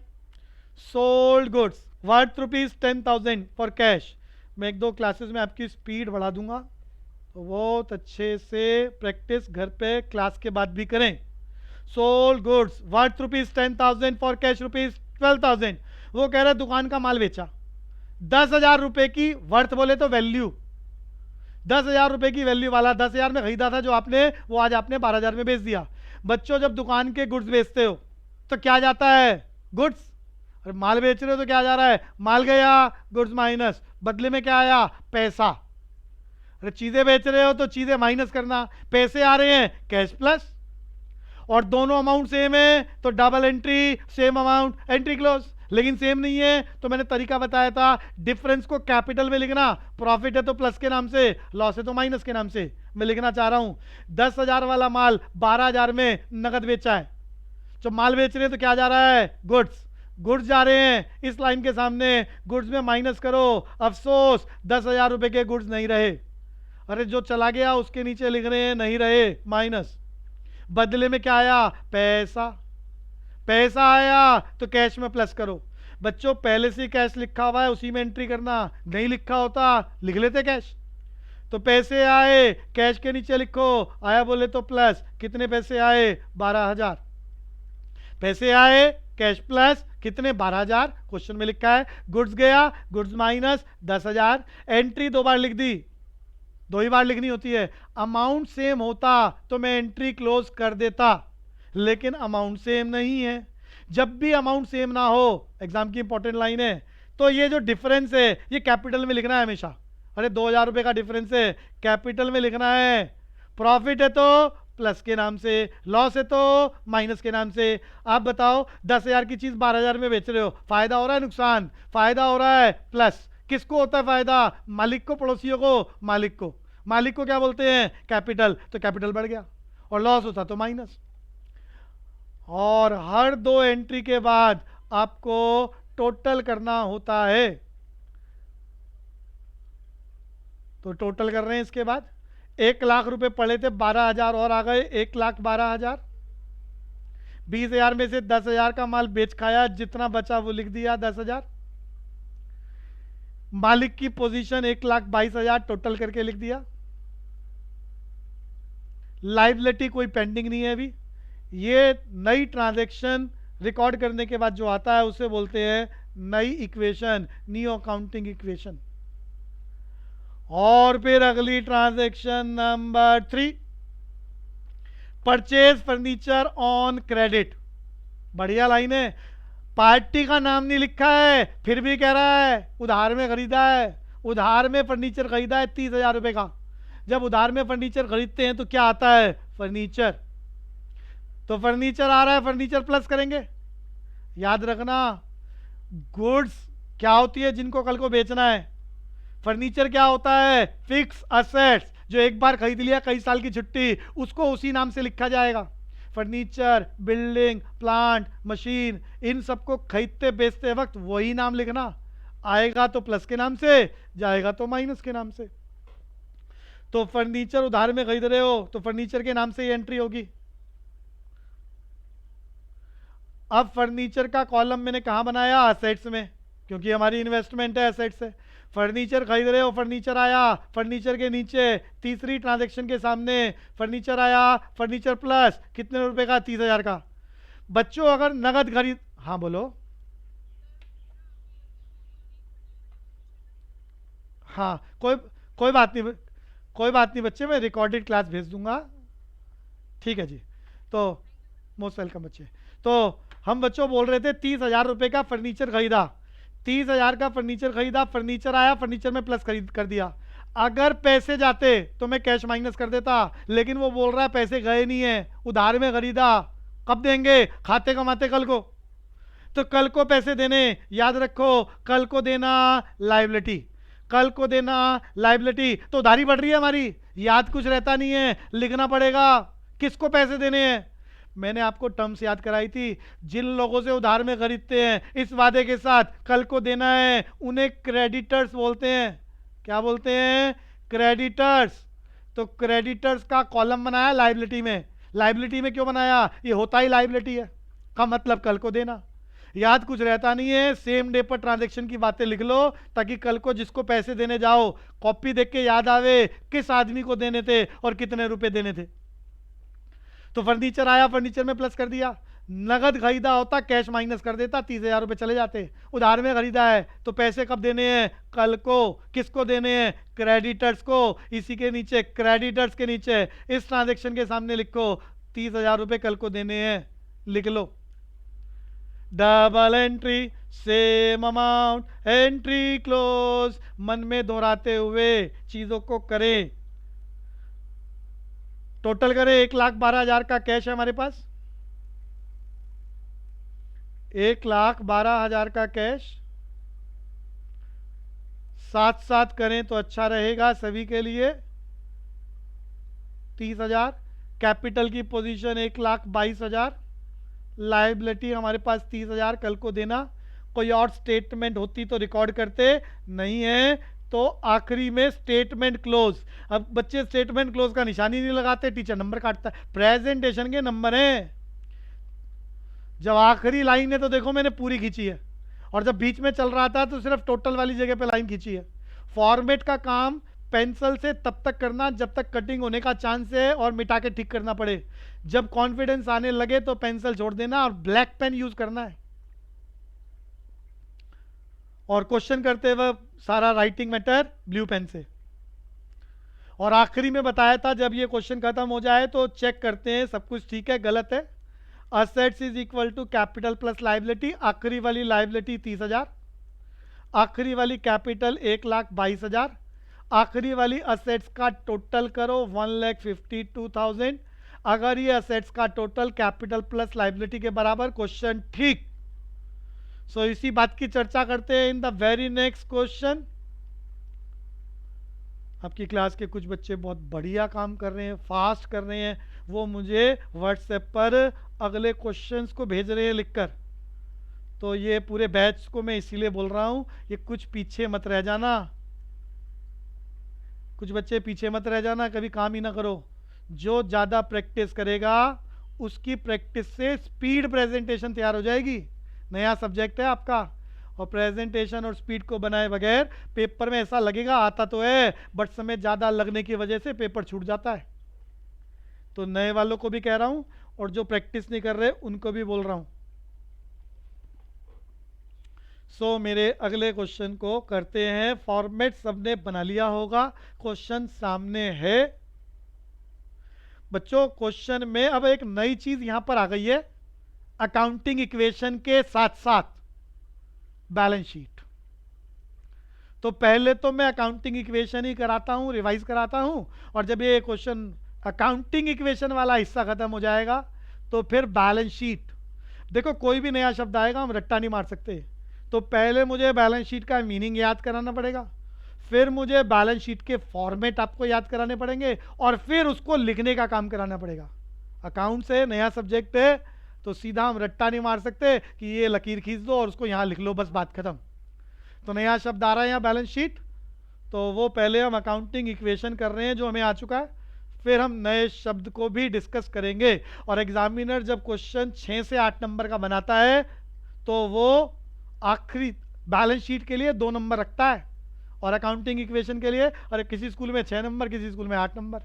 sold goods worth ₹10,000 for cash. मैं 1-2 क्लासेस में आपकी स्पीड बढ़ा दूंगा तो बहुत अच्छे से प्रैक्टिस घर पे क्लास के बाद भी करें। Sold goods worth ₹10,000 for cash ₹12,000। वो कह रहे दुकान का माल बेचा 10,000 रुपए की, वर्थ बोले तो वैल्यू, 10,000 रुपए की वैल्यू वाला 10,000 में खरीदा था जो आपने, वो आज आपने 12,000 में बेच दिया। बच्चों जब दुकान के गुड्स बेचते हो तो क्या जाता है, गुड्स, और माल बेच रहे हो तो क्या जा रहा है, माल गया, गुड्स माइनस, बदले में क्या आया, पैसा। अरे चीजें बेच रहे हो तो चीजें माइनस करना, पैसे आ रहे हैं, कैश प्लस, और दोनों अमाउंट सेम है तो double entry same amount, entry close. लेकिन सेम नहीं है तो मैंने तरीका बताया था, डिफरेंस को कैपिटल में लिखना, प्रॉफिट है तो प्लस के नाम से, लॉस है तो माइनस के नाम से। मैं लिखना चाह रहा हूं 10,000 वाला माल 12,000 में नगद बेचा है, जो माल बेच रहे हैं तो क्या जा रहा है, गुड्स, गुड्स जा रहे हैं, इस लाइन के सामने गुड्स में माइनस करो, अफसोस 10,000 रुपए के गुड्स नहीं रहे। अरे जो चला गया उसके नीचे लिख रहे हैं नहीं रहे, माइनस, बदले में क्या आया, पैसा, पैसा आया तो कैश में प्लस करो। बच्चों पहले से कैश लिखा हुआ है उसी में एंट्री करना, नहीं लिखा होता लिख लेते कैश। तो पैसे आए, कैश के नीचे लिखो, आया बोले तो प्लस, कितने पैसे आए, 12,000, पैसे आए कैश प्लस कितने, 12,000, क्वेश्चन में लिखा है। गुड्स गया, गुड्स माइनस 10,000, एंट्री 2 बार लिख दी, 2 ही बार लिखनी होती है। अमाउंट सेम होता तो मैं एंट्री क्लोज कर देता, लेकिन अमाउंट सेम नहीं है। जब भी अमाउंट सेम ना हो, एग्जाम की इंपॉर्टेंट लाइन है, तो ये जो डिफरेंस है ये कैपिटल में लिखना है हमेशा। अरे 2,000 रुपए का डिफरेंस है, कैपिटल में लिखना है। प्रॉफिट है तो प्लस के नाम से, लॉस है तो माइनस के नाम से। आप बताओ 10,000 की चीज 12,000 में बेच रहे हो, फायदा हो रहा है नुकसान, फायदा हो रहा है प्लस। किसको होता है फायदा, मालिक को, पड़ोसियों को, मालिक को। मालिक को क्या बोलते हैं, कैपिटल, तो कैपिटल बढ़ गया, और लॉस होता तो माइनस। और हर 2 एंट्री के बाद आपको टोटल करना होता है, तो टोटल कर रहे हैं। इसके बाद 1,00,000 रुपए पड़े थे, 12,000 और आ गए, 1,12,000। 20,000 में से 10,000 का माल बेच खाया, जितना बचा वो लिख दिया 10,000। मालिक की पोजीशन 1,22,000 टोटल करके लिख दिया। लाइबिलिटी कोई पेंडिंग नहीं है अभी। ये नई ट्रांजैक्शन रिकॉर्ड करने के बाद जो आता है उसे बोलते हैं नई इक्वेशन, न्यू अकाउंटिंग इक्वेशन। और फिर अगली transaction number 3, purchase furniture on credit. बढ़िया लाइन है। पार्टी का नाम नहीं लिखा है, फिर भी कह रहा है उधार में खरीदा है। उधार में फर्नीचर खरीदा है 30,000 रुपए का। जब उधार में फर्नीचर खरीदते हैं तो क्या आता है? फर्नीचर। तो फर्नीचर आ रहा है, फर्नीचर प्लस करेंगे। याद रखना, गुड्स क्या होती है जिनको कल को बेचना है। फर्नीचर क्या होता है? फिक्स असेट्स, जो एक बार खरीद लिया, कई साल की छुट्टी, उसको उसी नाम से लिखा जाएगा। फर्नीचर, बिल्डिंग, प्लांट, मशीन, इन सबको खरीदते बेचते वक्त वही नाम लिखना। आएगा तो प्लस के नाम से, जाएगा तो माइनस के नाम से। तो फर्नीचर उधार में खरीद रहे हो तो फर्नीचर के नाम से ही एंट्री होगी। अब फर्नीचर का कॉलम मैंने कहां बनाया? असेट्स में, क्योंकि हमारी इन्वेस्टमेंट है, असेट्स है। फर्नीचर खरीद रहे हो, फर्नीचर आया, फर्नीचर के नीचे तीसरी ट्रांजैक्शन के सामने फर्नीचर आया, फर्नीचर प्लस कितने रुपए का? 30,000 का। बच्चों अगर नगद खरीद, हाँ बोलो। हाँ, कोई कोई बात नहीं, कोई बात नहीं बच्चे, मैं रिकॉर्डेड क्लास भेज दूंगा। ठीक है जी। तो मोस्ट वेलकम बच्चे। तो हम बच्चों बोल रहे थे 30,000 रुपए का फर्नीचर खरीदा, 30,000 का फर्नीचर खरीदा, फर्नीचर आया, फर्नीचर में प्लस खरीद कर दिया। अगर पैसे जाते तो मैं कैश माइनस कर देता, लेकिन वो बोल रहा है पैसे गए नहीं है, उधार में खरीदा, कब देंगे? खाते कमाते कल को। तो कल को पैसे देने, याद रखो, कल को देना लाइबिलिटी, कल को देना लाइबिलिटी। तो उधारी बढ़ रही है हमारी, याद कुछ रहता नहीं है, लिखना पड़ेगा किसको पैसे देने हैं। मैंने आपको टर्म्स याद कराई थी। जिन लोगों से उधार में खरीदते हैं इस वादे के साथ कल को देना है, उन्हें क्रेडिटर्स बोलते हैं। क्या बोलते हैं? क्रेडिटर्स। तो क्रेडिटर्स का कॉलम बनाया लाइबिलिटी में। लाइबिलिटी में क्यों बनाया? ये होता ही लाइबिलिटी है, का मतलब कल को देना। याद कुछ रहता नहीं है, सेम डे पर ट्रांजैक्शन की बातें लिख लो, ताकि कल को जिसको पैसे देने जाओ कॉपी देख के याद आवे किस आदमी को देने थे और कितने रुपए देने थे। तो फर्नीचर आया, फर्नीचर में प्लस कर दिया। नगद खरीदा होता कैश माइनस कर देता, 30,000 रुपए चले जाते। उधार में खरीदा है तो पैसे कब देने हैं? कल को। किसको देने हैं? क्रेडिटर्स को। इसी के नीचे, क्रेडिटर्स के नीचे इस ट्रांजेक्शन के सामने लिखो 30,000 रुपए कल को देने हैं, लिख लो। Double entry, same amount, entry close. मन में दोहराते हुए चीजों को करें। टोटल करें, 1,12,000 का कैश है हमारे पास, 1,12,000 का कैश। साथ साथ करें तो अच्छा रहेगा सभी के लिए। 30,000 कैपिटल की पोजीशन, 1,22,000 लाइबिलिटी हमारे पास 30,000 कल को देना। कोई और स्टेटमेंट होती तो रिकॉर्ड करते, नहीं है तो आखिरी में स्टेटमेंट क्लोज। अब बच्चे स्टेटमेंट क्लोज का निशानी नहीं लगाते, टीचर नंबर काटता है। प्रेजेंटेशन के नंबर हैं। जब आखिरी लाइन है तो देखो मैंने पूरी खींची है, और जब बीच में चल रहा था तो सिर्फ टोटल वाली जगह पे लाइन खींची है। फॉर्मेट का काम पेंसिल से तब तक करना जब तक कटिंग होने का चांस है और मिटा के ठीक करना पड़े। जब कॉन्फिडेंस आने लगे तो पेंसिल छोड़ देना और ब्लैक पेन यूज करना है। और क्वेश्चन करते हुए सारा राइटिंग मैटर ब्लू पेन से। और आखिरी में बताया था जब ये क्वेश्चन खत्म हो जाए तो चेक करते हैं सब कुछ ठीक है गलत है। Assets is equal to capital plus liability. आखिरी वाली लाइबिलिटी 30,000, आखिरी वाली कैपिटल 1,22,000, आखिरी वाली असेट्स का टोटल करो 1,52,000। अगर ये असेट्स का टोटल कैपिटल प्लस लाइबिलिटी के बराबर, क्वेश्चन ठीक। सो इसी बात की चर्चा करते हैं in the very next question. आपकी क्लास के कुछ बच्चे बहुत बढ़िया काम कर रहे हैं, फास्ट कर रहे हैं, वो मुझे व्हाट्सएप पर अगले क्वेश्चंस को भेज रहे हैं लिखकर। तो ये पूरे बैच को मैं इसीलिए बोल रहा हूं, ये कुछ पीछे मत रह जाना, कुछ बच्चे पीछे मत रह जाना, कभी काम ही ना करो। जो ज़्यादा प्रैक्टिस करेगा उसकी प्रैक्टिस से स्पीड प्रेजेंटेशन तैयार हो जाएगी। नया सब्जेक्ट है आपका, और प्रेजेंटेशन और स्पीड को बनाए बगैर पेपर में ऐसा लगेगा आता तो है, बट समय ज़्यादा लगने की वजह से पेपर छूट जाता है। तो नए वालों को भी कह रहा हूं और जो प्रैक्टिस नहीं कर रहे उनको भी बोल रहा हूं। सो मेरे अगले क्वेश्चन को करते हैं। फॉर्मेट सबने बना लिया होगा, क्वेश्चन सामने है बच्चों। क्वेश्चन में अब एक नई चीज यहां पर आ गई है, अकाउंटिंग इक्वेशन के साथ साथ बैलेंस शीट। तो पहले तो मैं अकाउंटिंग इक्वेशन ही कराता हूं, रिवाइज कराता हूं, और जब ये क्वेश्चन अकाउंटिंग इक्वेशन वाला हिस्सा खत्म हो जाएगा तो फिर बैलेंस शीट। देखो कोई भी नया शब्द आएगा हम रट्टा नहीं मार सकते, तो पहले मुझे बैलेंस शीट का मीनिंग याद कराना पड़ेगा, फिर मुझे बैलेंस शीट के फॉर्मेट आपको याद कराने पड़ेंगे, और फिर उसको लिखने का काम कराना पड़ेगा। अकाउंट से नया सब्जेक्ट है तो सीधा हम रट्टा नहीं मार सकते कि ये लकीर खींच दो और उसको यहाँ लिख लो, बस बात खत्म। तो नया शब्द आ रहा है यहाँ बैलेंस शीट, तो वो पहले हम अकाउंटिंग इक्वेशन कर रहे हैं जो हमें आ चुका है, फिर हम नए शब्द को भी डिस्कस करेंगे। और एग्जामिनर जब क्वेश्चन 6 से 8 नंबर का बनाता है तो वो आखिरी बैलेंस शीट के लिए 2 नंबर रखता है, और अकाउंटिंग इक्वेशन के लिए, और किसी स्कूल में 6 नंबर, किसी स्कूल में 8 नंबर।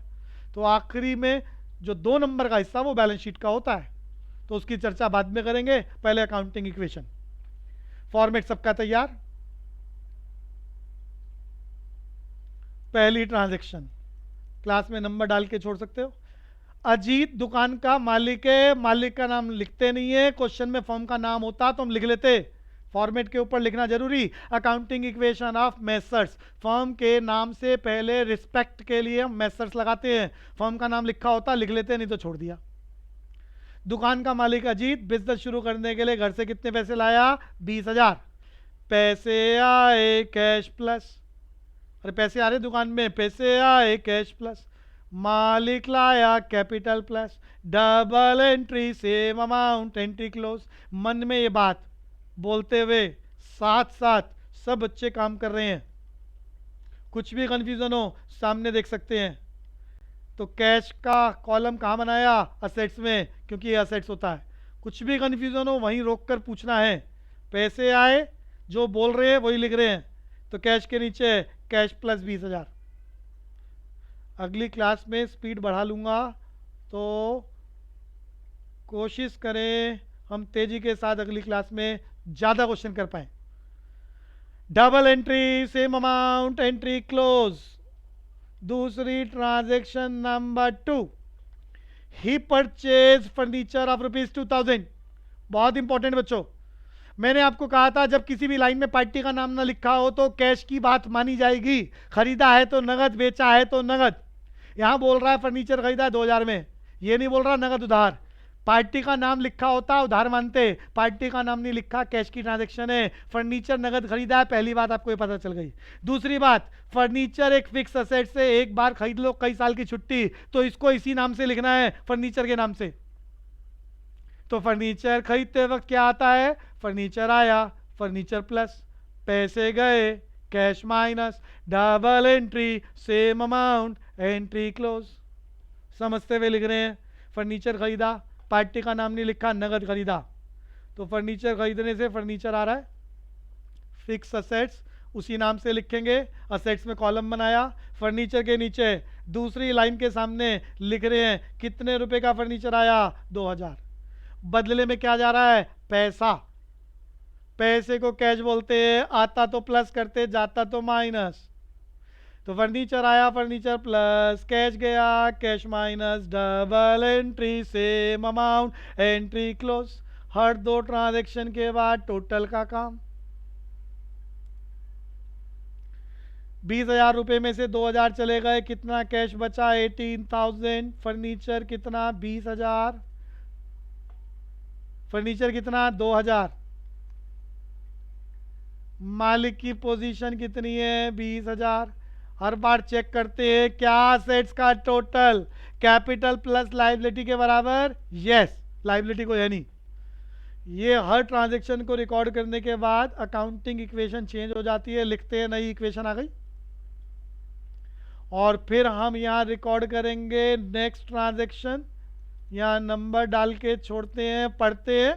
तो आखिरी में जो 2 नंबर का हिस्सा वो बैलेंस शीट का होता है, तो उसकी चर्चा बाद में करेंगे, पहले अकाउंटिंग इक्वेशन। फॉर्मेट सबका तैयार। पहली ट्रांजैक्शन, क्लास में नंबर डाल के छोड़ सकते हो। अजीत दुकान का मालिक है, मालिक का नाम लिखते नहीं है, क्वेश्चन में फर्म का नाम होता तो हम लिख लेते, फॉर्मेट के ऊपर लिखना जरूरी। Accounting equation of messrs, firm के नाम से पहले रिस्पेक्ट के लिए हम मेसर्स लगाते हैं, फर्म का नाम लिखा होता लिख लेते, नहीं तो छोड़ दिया। दुकान का मालिक अजीत बिजनेस शुरू करने के लिए घर से कितने पैसे लाया? 20,000। पैसे आए कैश प्लस, अरे पैसे आ रहे दुकान में, पैसे आए कैश प्लस, मालिक लाया capital plus, double entry same amount, entry close. मन में ये बात बोलते हुए साथ साथ सब बच्चे काम कर रहे हैं, कुछ भी कंफ्यूजन हो सामने देख सकते हैं। तो कैश का कॉलम कहाँ बनाया? असेट्स में, क्योंकि ये असेट्स होता है। कुछ भी कंफ्यूजन हो वहीं रोक कर पूछना है। पैसे आए जो बोल रहे हैं वही लिख रहे हैं, तो कैश के नीचे कैश प्लस 20,000। अगली क्लास में स्पीड बढ़ा लूँगा, तो कोशिश करें हम तेजी के साथ अगली क्लास में ज़्यादा क्वेश्चन कर पाएँ। Double entry same amount, entry close. दूसरी ट्रांजैक्शन नंबर 2, ही परचेज फर्नीचर ऑफ ₹2,000। बहुत इंपॉर्टेंट बच्चों, मैंने आपको कहा था जब किसी भी लाइन में पार्टी का नाम ना लिखा हो तो कैश की बात मानी जाएगी। खरीदा है तो नगद, बेचा है तो नगद। यहां बोल रहा है फर्नीचर खरीदा है 2,000 में, ये नहीं बोल रहा नगद उधार। पार्टी का नाम लिखा होता उधार मानते, पार्टी का नाम नहीं लिखा, कैश की ट्रांजैक्शन है। फर्नीचर नगद खरीदा है, पहली बात आपको ये पता चल गई। दूसरी बात, फर्नीचर एक फिक्स असेट से एक बार खरीद लो, कई साल की छुट्टी, तो इसको इसी नाम से लिखना है, फर्नीचर के नाम से। तो फर्नीचर खरीदते वक्त क्या आता है? फर्नीचर आया, फर्नीचर प्लस, पैसे गए cash minus, double entry same amount, entry close. समझते हुए लिख रहे हैं, फर्नीचर खरीदा, पार्टी का नाम नहीं लिखा, नगद खरीदा, तो फर्नीचर खरीदने से फर्नीचर आ रहा है, फिक्स असेट्स उसी नाम से लिखेंगे। असेट्स में कॉलम बनाया, फर्नीचर के नीचे दूसरी लाइन के सामने लिख रहे हैं कितने रुपए का फर्नीचर आया? 2,000। बदले में क्या जा रहा है? पैसा। पैसे को कैश बोलते हैं, आता तो प्लस करते, जाता तो माइनस। तो फर्नीचर आया, फर्नीचर प्लस, कैश गया, cash minus, double entry same amount, entry close. हर 2 ट्रांजैक्शन के बाद टोटल का काम। 20,000 रुपए में से 2,000 चले गए, कितना कैश बचा? 18,000। फर्नीचर कितना? 20,000। फर्नीचर कितना? 2,000। मालिक की पोजीशन कितनी है? 20,000। हर बार चेक करते हैं क्या असेट्स का टोटल कैपिटल प्लस लाइबिलिटी के बराबर? यस, लाइबिलिटी को है नहीं। ये हर ट्रांजैक्शन को रिकॉर्ड करने के बाद अकाउंटिंग इक्वेशन चेंज हो जाती है, लिखते हैं नई इक्वेशन आ गई, और फिर हम यहाँ रिकॉर्ड करेंगे नेक्स्ट ट्रांजैक्शन। यहाँ नंबर डाल के छोड़ते हैं, पढ़ते हैं।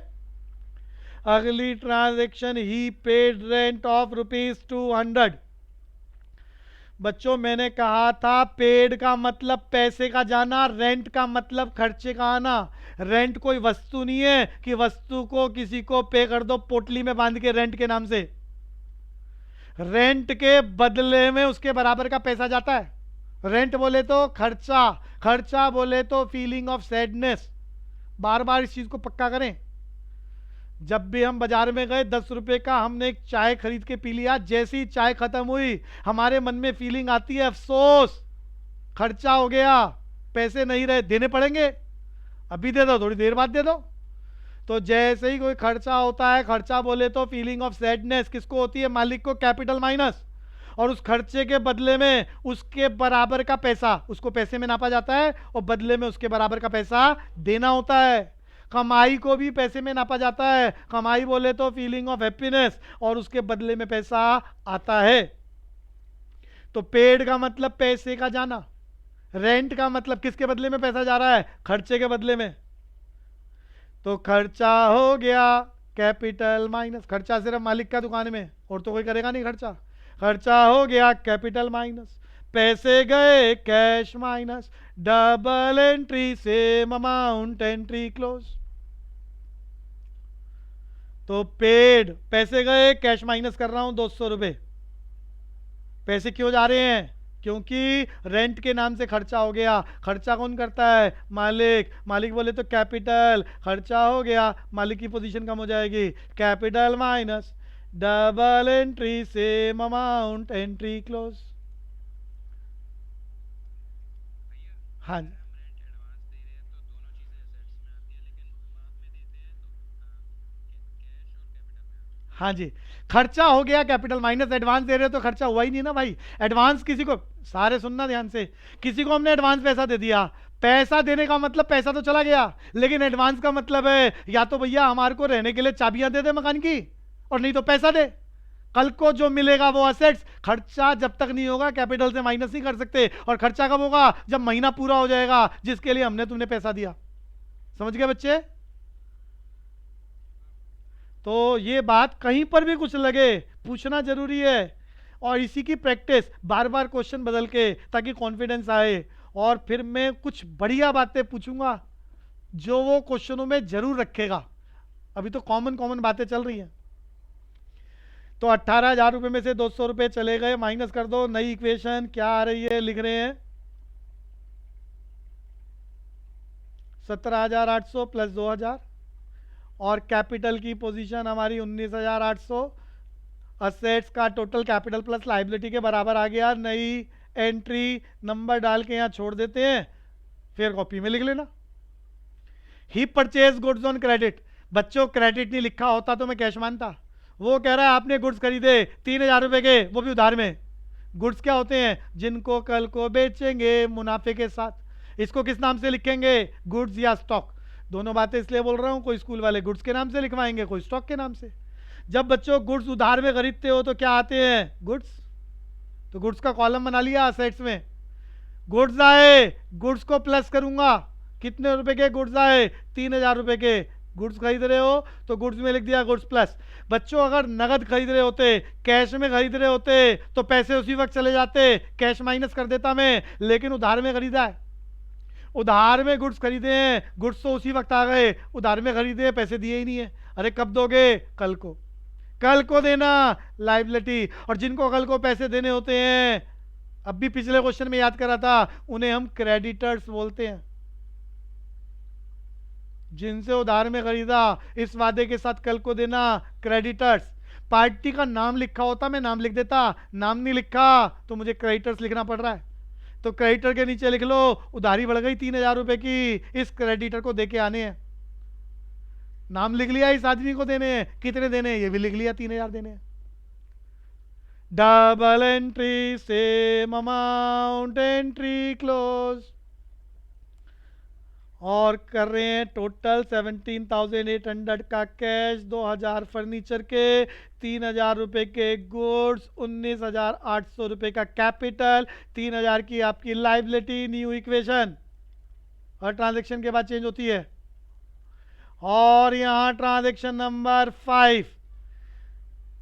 अगली transaction, he paid rent of ₹200। बच्चों मैंने कहा था पेड का मतलब पैसे का जाना, रेंट का मतलब खर्चे का आना। रेंट कोई वस्तु नहीं है कि वस्तु को किसी को पे कर दो पोटली में बांध के रेंट के नाम से। रेंट के बदले में उसके बराबर का पैसा जाता है। रेंट बोले तो खर्चा, खर्चा बोले तो फीलिंग ऑफ सैडनेस। बार बार इस चीज को पक्का करें। जब भी हम बाजार में गए 10 रुपए का हमने एक चाय खरीद के पी लिया, जैसी ही चाय खत्म हुई हमारे मन में फीलिंग आती है अफसोस, खर्चा हो गया, पैसे नहीं रहे, देने पड़ेंगे, अभी दे दो, थोड़ी देर बाद दे दो। तो जैसे ही कोई खर्चा होता है, खर्चा बोले तो फीलिंग ऑफ सैडनेस किसको होती है? मालिक को, कैपिटल माइनस। और उस खर्चे के बदले में उसके बराबर का पैसा, उसको पैसे में नापा जाता है और बदले में उसके बराबर का पैसा देना होता है। कमाई को भी पैसे में नापा जाता है। कमाई बोले तो फीलिंग ऑफ हैप्पीनेस और उसके बदले में पैसा आता है। तो पेड का मतलब पैसे का जाना, रेंट का मतलब किसके बदले में पैसा जा रहा है? खर्चे के बदले में। तो खर्चा हो गया कैपिटल माइनस, खर्चा सिर्फ मालिक का दुकान में, और तो कोई करेगा नहीं खर्चा। खर्चा हो गया कैपिटल माइनस, पैसे गए cash minus, double entry same amount, entry close. तो पेड, पैसे गए, कैश माइनस कर रहा हूं 200 रुपए। पैसे क्यों जा रहे हैं? क्योंकि रेंट के नाम से खर्चा हो गया। खर्चा कौन करता है? मालिक। मालिक बोले तो कैपिटल, खर्चा हो गया, मालिक की पोजीशन कम हो जाएगी, capital minus double entry same amount, entry close. हाँ हाँ जी, खर्चा हो गया कैपिटल माइनस, एडवांस दे रहे हो तो खर्चा हुआ ही नहीं ना भाई। एडवांस किसी को, सारे सुनना ध्यान से, किसी को हमने एडवांस पैसा दे दिया, पैसा देने का मतलब पैसा तो चला गया, लेकिन एडवांस का मतलब है या तो भैया हमारे को रहने के लिए चाबियां दे दे मकान की, और नहीं तो पैसा दे। कल को जो मिलेगा वो असेट्स। खर्चा जब तक नहीं होगा कैपिटल से माइनस नहीं कर सकते, और खर्चा कब होगा? जब महीना पूरा हो जाएगा जिसके लिए हमने तुमने पैसा दिया। समझ गए बच्चे? तो ये बात कहीं पर भी कुछ लगे पूछना जरूरी है, और इसी की प्रैक्टिस, बार बार क्वेश्चन बदल के, ताकि कॉन्फिडेंस आए। और फिर मैं कुछ बढ़िया बातें पूछूंगा जो वो क्वेश्चनों में जरूर रखेगा। अभी तो कॉमन कॉमन बातें चल रही हैं। तो 18,000 रुपए में से 200 रुपए चले गए, माइनस कर दो। नई इक्वेशन क्या आ रही है? लिख रहे हैं 17,800 प्लस 2,000, और कैपिटल की पोजीशन हमारी 19,800। असेट्स का टोटल कैपिटल प्लस लाइबिलिटी के बराबर आ गया। नई एंट्री नंबर डाल के यहां छोड़ देते हैं, फिर कॉपी में लिख लेना। ही परचेज गुड्स ऑन क्रेडिट। बच्चों क्रेडिट नहीं लिखा होता तो मैं कैश मानता। वो कह रहा है आपने गुड्स खरीदे 3,000 रुपए के, वो भी उधार में। गुड्स क्या होते हैं? जिनको कल को बेचेंगे मुनाफे के साथ। इसको किस नाम से लिखेंगे? गुड्स या स्टॉक। दोनों बातें इसलिए बोल रहा हूं, कोई स्कूल वाले गुड्स के नाम से लिखवाएंगे, कोई स्टॉक के नाम से। जब बच्चों गुड्स उधार में खरीदते हो तो क्या आते हैं? गुड्स। तो गुड्स का कॉलम बना लिया असेट्स में। गुड्स आए, गुड्स को प्लस करूंगा। कितने रुपए के गुड्स आए? 3,000 रुपए के गुड्स खरीद रहे हो तो गुड्स में लिख दिया गुड्स प्लस। बच्चों अगर नगद खरीद रहे होते, कैश में खरीद रहे होते तो पैसे उसी वक्त चले जाते, कैश माइनस कर देता मैं। लेकिन उधार में खरीदा है, उधार में गुड्स खरीदे हैं, गुड्स तो उसी वक्त आ गए, उधार में खरीदे, पैसे दिए ही नहीं है। अरे कब दोगे? कल को। कल को देना, लाइबिलिटी। और जिनको कल को पैसे देने होते हैं, अब भी पिछले क्वेश्चन में याद करा था, उन्हें हम क्रेडिटर्स बोलते हैं। जिनसे उधार में खरीदा, इस वादे के साथ कल को देना, क्रेडिटर्स। पार्टी का नाम लिखा होता मैं नाम लिख देता, नाम नहीं लिखा तो मुझे क्रेडिटर्स लिखना पड़ रहा है। तो क्रेडिटर के नीचे लिख लो उधारी बढ़ गई 3,000 रुपए की, इस क्रेडिटर को देके आने हैं। नाम लिख लिया, इस आदमी को देने हैं, कितने देने हैं ये भी लिख लिया, 3,000 देने हैं। Double entry same amount, entry close. और कर रहे हैं टोटल 17,800 का कैश, 2,000 फर्नीचर के, 3,000 रुपए के गुड्स, 19,800 रुपए का कैपिटल, 3,000 की आपकी लाइबिलिटी। न्यू इक्वेशन हर ट्रांजैक्शन के बाद चेंज होती है। और यहां ट्रांजैक्शन नंबर 5,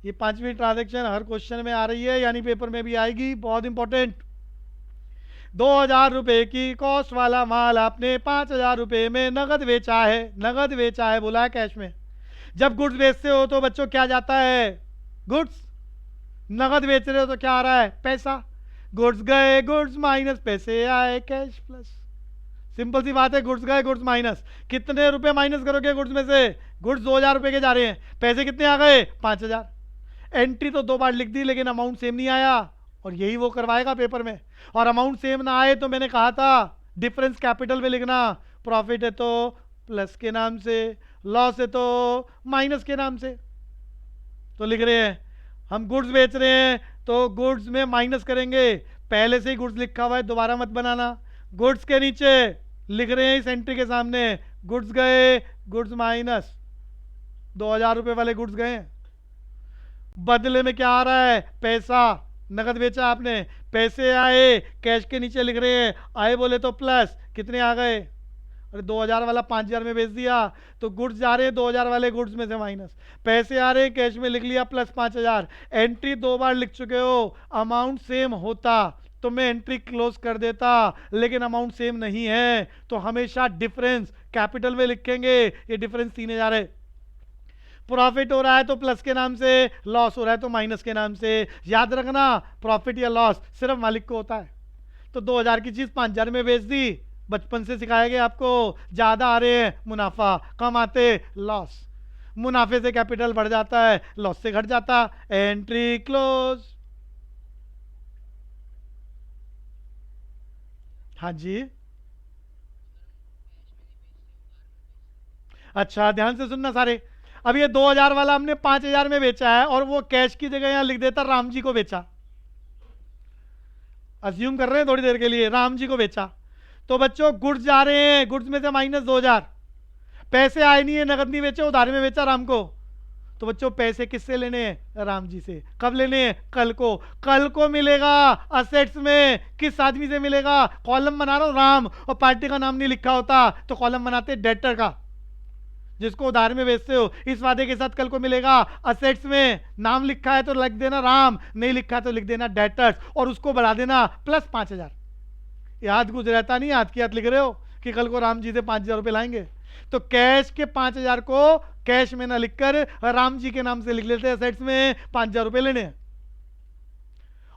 ये 5वीं ट्रांजैक्शन हर क्वेश्चन में आ रही है, यानी पेपर में भी आएगी, बहुत इंपॉर्टेंट। 2,000 रुपए की कॉस्ट वाला माल आपने 5,000 रुपए में नगद बेचा है। नगद बेचा है बोला है कैश में। जब गुड्स बेचते हो तो बच्चों क्या जाता है? गुड्स। नगद बेच रहे हो तो क्या आ रहा है? पैसा। गुड्स गए, गुड्स माइनस पैसे आए, कैश प्लस। सिंपल सी बात है, गुड्स गए, गुड्स माइनस। कितने रुपए माइनस करोगे गुड्स में से? गुड्स 2000 रुपए के जा रहे हैं, पैसे कितने आ गए? 5000। एंट्री तो 2 बार लिख दी लेकिन अमाउंट सेम नहीं आया, और यही वो करवाएगा पेपर में। और अमाउंट सेम ना आए तो मैंने कहा था डिफरेंस कैपिटल में लिखना। प्रॉफिट है तो प्लस के नाम से, लॉस है तो माइनस के नाम से। तो लिख रहे हैं हम गुड्स बेच रहे हैं तो गुड्स में माइनस करेंगे। पहले से ही गुड्स लिखा हुआ है, दोबारा मत बनाना। गुड्स के नीचे लिख रहे हैं इस एंट्री के सामने, गुड्स गए, गुड्स माइनस। 2000 रुपए वाले गुड्स गए, बदले में क्या आ रहा है? पैसा। नगद बेचा आपने, पैसे आए, कैश के नीचे लिख रहे हैं आए बोले तो प्लस, कितने आ गए? अरे 2000 वाला 5000 में बेच दिया तो गुड्स जा रहे हैं 2000 वाले गुड्स में से माइनस, पैसे आ रहे हैं कैश में लिख लिया प्लस 5000। एंट्री 2 बार लिख चुके हो, अमाउंट सेम होता तो मैं एंट्री क्लोज कर देता, लेकिन अमाउंट सेम नहीं है तो हमेशा डिफरेंस कैपिटल में लिखेंगे। ये डिफरेंस 3000 है। प्रॉफिट हो रहा है तो प्लस के नाम से, लॉस हो रहा है तो माइनस के नाम से। याद रखना, प्रॉफिट या लॉस सिर्फ मालिक को होता है। तो 2000 की चीज 5000 में बेच दी, बचपन से सिखाया गया आपको, ज्यादा आ रहे हैं मुनाफा, कम आते लॉस। मुनाफे से कैपिटल बढ़ जाता है, लॉस से घट जाता। Entry close. हाँ जी, अच्छा ध्यान से सुनना सारे। अब ये 2000 वाला हमने 5000 में बेचा है और वो कैश की जगह यहां लिख देता राम जी को बेचा। अज्यूम कर रहे हैं थोड़ी देर के लिए, राम जी को बेचा। तो बच्चों गुड्स जा रहे हैं, गुड्स में से माइनस 2000, पैसे आए नहीं है, नगद नहीं बेचे, उधार में बेचा राम को। तो बच्चों पैसे किससे लेने हैं? राम जी से। कब लेने हैं? कल को। कल को मिलेगा असेट्स में, किस आदमी से मिलेगा? कॉलम बना रहा हूं राम, और पार्टी का नाम नहीं लिखा होता तो कॉलम बनाते डेटर का, जिसको उधार में बेचते हो। इस वादे के साथ कल को मिलेगा असेट्स में, नाम लिखा है तो लिख देना राम, नहीं लिखा है तो लिख देना डेटर्स, और उसको बढ़ा देना प्लस 5000। याद कुछ रहता नहीं, याद की याद लिख रहे हो कि कल को राम जी से 5000 रुपए लाएंगे, तो कैश के 5000 को कैश में ना लिखकर राम जी के नाम से लिख लेते हैं असेट्स में, 5000 रुपए लेने हैं।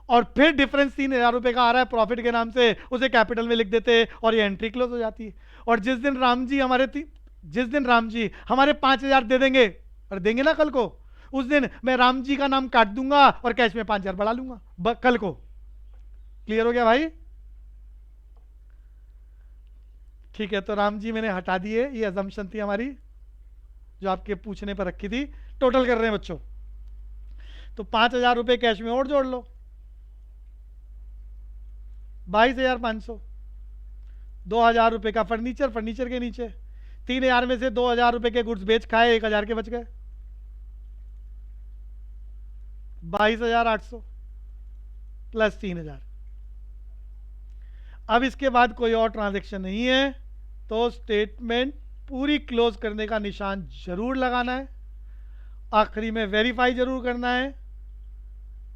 और फिर डिफरेंस 3000 रुपए का आ रहा है प्रॉफिट के नाम से, उसे कैपिटल में लिख देते हैं और ये एंट्री क्लोज हो जाती है। और जिस दिन राम जी हमारे 5000 दे देंगे, और देंगे ना कल को, उस दिन मैं राम जी का नाम काट दूंगा और कैश में 5000 बढ़ा लूंगा कल को। क्लियर हो गया भाई? ठीक है, तो राम जी मैंने हटा दिए, ये अजम्पशन थी हमारी जो आपके पूछने पर रखी थी। टोटल कर रहे हैं बच्चों, तो 5000 रुपए कैश में और जोड़ लो, 22500। 2000 रुपए का फर्नीचर के नीचे, 3000 में से 2000 रुपए के गुड्स बेच खाए, 1000 के बच गए, 22800 प्लस 3000। अब इसके बाद कोई और ट्रांजैक्शन नहीं है, तो स्टेटमेंट पूरी क्लोज करने का निशान जरूर लगाना है। आखिरी में वेरीफाई जरूर करना है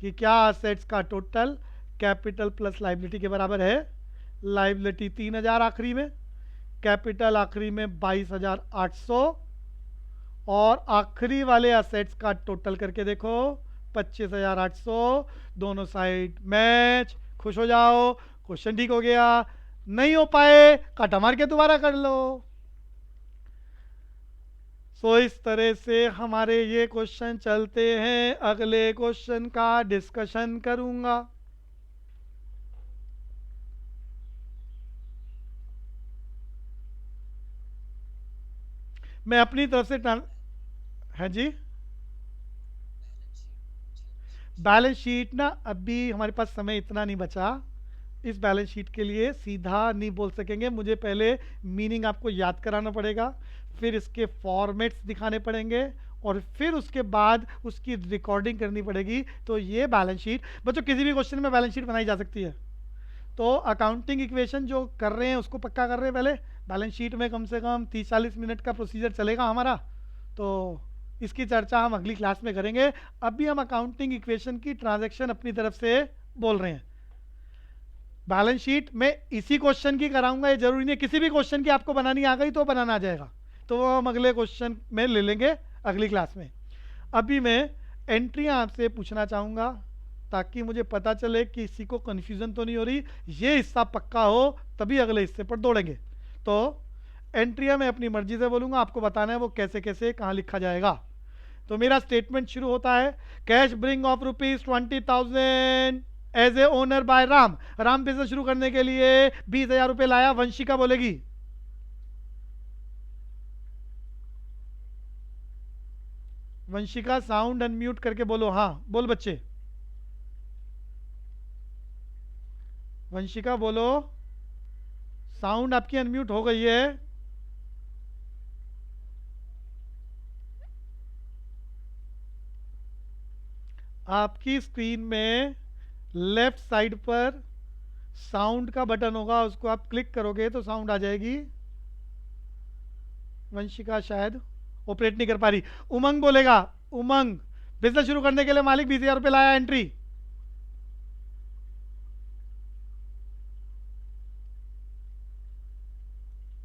कि क्या असेट्स का टोटल कैपिटल प्लस लाइबिलिटी के बराबर है। लाइबिलिटी 3000 आखिरी में, कैपिटल आखिरी में 22800, और आखिरी वाले असेट्स का टोटल करके देखो 25800, दोनों साइड मैच। खुश हो जाओ, क्वेश्चन ठीक हो गया। नहीं हो पाए काटा मार के दोबारा कर लो। सो इस तरह से हमारे ये क्वेश्चन चलते हैं। अगले क्वेश्चन का डिस्कशन करूंगा। मैं अपनी तरफ से है जी, बैलेंस शीट ना अभी हमारे पास समय इतना नहीं बचा, इस बैलेंस शीट के लिए सीधा नहीं बोल सकेंगे, मुझे पहले मीनिंग आपको याद कराना पड़ेगा, फिर इसके फॉर्मेट्स दिखाने पड़ेंगे, और फिर उसके बाद उसकी रिकॉर्डिंग करनी पड़ेगी। तो ये बैलेंस शीट बच्चों किसी भी क्वेश्चन में बैलेंस शीट बनाई जा सकती है। तो अकाउंटिंग इक्वेशन जो कर रहे हैं उसको पक्का कर रहे हैं पहले। बैलेंस शीट में कम से कम 30-40 मिनट का प्रोसीजर चलेगा हमारा, तो इसकी चर्चा हम अगली क्लास में करेंगे। अभी हम अकाउंटिंग इक्वेशन की ट्रांजैक्शन अपनी तरफ से बोल रहे हैं। बैलेंस शीट में इसी क्वेश्चन की कराऊंगा, ये जरूरी नहीं किसी भी क्वेश्चन की आपको बनानी आ गई तो बनाना आ जाएगा, तो वो हम अगले क्वेश्चन में ले लेंगे अगली क्लास में। अभी मैं एंट्रियां आपसे पूछना चाहूँगा। ताकि मुझे पता चले कि किसी को कन्फ्यूज़न तो नहीं हो रही, ये हिस्सा पक्का हो तभी अगले हिस्से पर दौड़ेंगे। तो एंट्रियाँ मैं अपनी मर्जी से बोलूँगा, आपको बताना है वो कैसे कैसे कहाँ लिखा जाएगा। तो मेरा स्टेटमेंट शुरू होता है, cash bring of ₹20,000 as a owner by Ram. Ram business शुरू करने के लिए 20,000 रुपये लाया। वंशिका बोलेगी। वंशिका साउंड अनम्यूट करके बोलो। हाँ बोल बच्चे, वंशिका बोलो, साउंड आपकी अनम्यूट हो गई है। आपकी स्क्रीन में लेफ्ट साइड पर साउंड का बटन होगा, उसको आप क्लिक करोगे तो साउंड आ जाएगी। वंशिका शायद ऑपरेट नहीं कर पा रही। उमंग बोलेगा। उमंग, बिजनेस शुरू करने के लिए मालिक 20,000 रुपये लाया, एंट्री।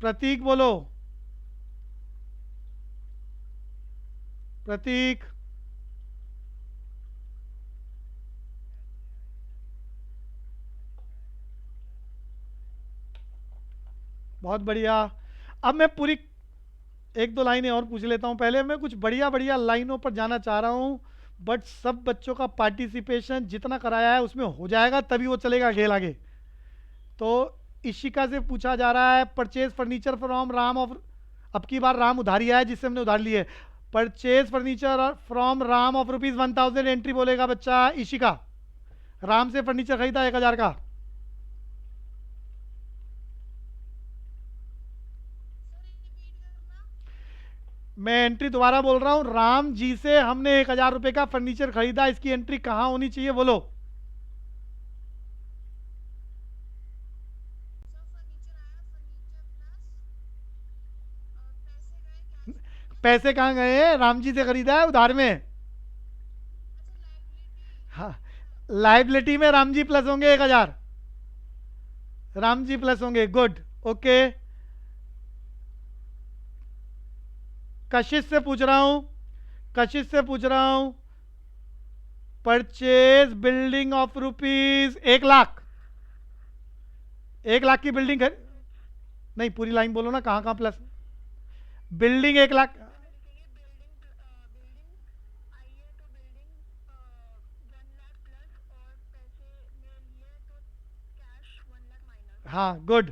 प्रतीक बोलो। प्रतीक, बहुत बढ़िया। अब मैं पूरी एक दो लाइनें और पूछ लेता हूं। पहले मैं कुछ बढ़िया बढ़िया लाइनों पर जाना चाह रहा हूं, बट सब बच्चों का पार्टिसिपेशन जितना कराया है उसमें हो जाएगा तभी वो चलेगा खेल आगे। तो इशिका से पूछा जा रहा है, purchase furniture from Ram of, अब की बार राम उधारी आया जिससे हमने उधार लिए। Purchase furniture from Ram of ₹1,000, entry बोलेगा बच्चा इशिका। राम से फर्नीचर खरीदा 1,000 का। मैं एंट्री दोबारा बोल रहा हूं, राम जी से हमने 1,000 रुपए का फर्नीचर खरीदा, इसकी एंट्री कहां होनी चाहिए बोलो। पैसे कहां गए हैं? राम जी से खरीदा है उधार में। हाँ, लाइबिलिटी में राम जी प्लस होंगे 1,000। राम जी प्लस होंगे, गुड, ओके। कशिश से पूछ रहा हूं, कशिश से पूछ रहा हूं, परचेज बिल्डिंग ऑफ ₹1,00,000। 1,00,000 की बिल्डिंग नहीं, पूरी लाइन बोलो ना, कहां कहां प्लस। बिल्डिंग 1,00,000। हाँ गुड,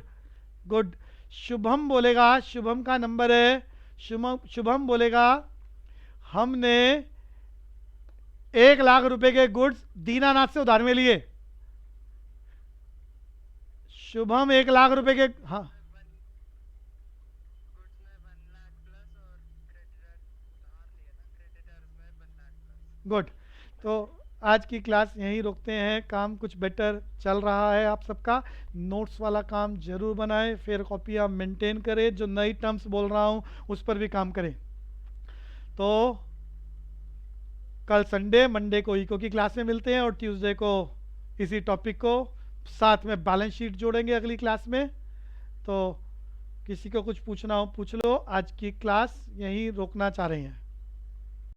गुड। शुभम बोलेगा, शुभम का नंबर है। शुभम, शुभम बोलेगा हमने 1,00,000 रुपए के गुड्स दीनानाथ से उधार में लिए। शुभम 1,00,000 रुपए के, हाँ गुड। तो आज की क्लास यहीं रोकते हैं, काम कुछ बेटर चल रहा है आप सबका। नोट्स वाला काम जरूर बनाएं, फिर कॉपियाँ मेंटेन करें, जो नई टर्म्स बोल रहा हूँ उस पर भी काम करें। तो कल संडे, मंडे को इको की क्लास में मिलते हैं और ट्यूसडे को इसी टॉपिक को साथ में बैलेंस शीट जोड़ेंगे अगली क्लास में। तो किसी को कुछ पूछना हो पूछ लो, आज की क्लास यहीं रोकना चाह रहे हैं।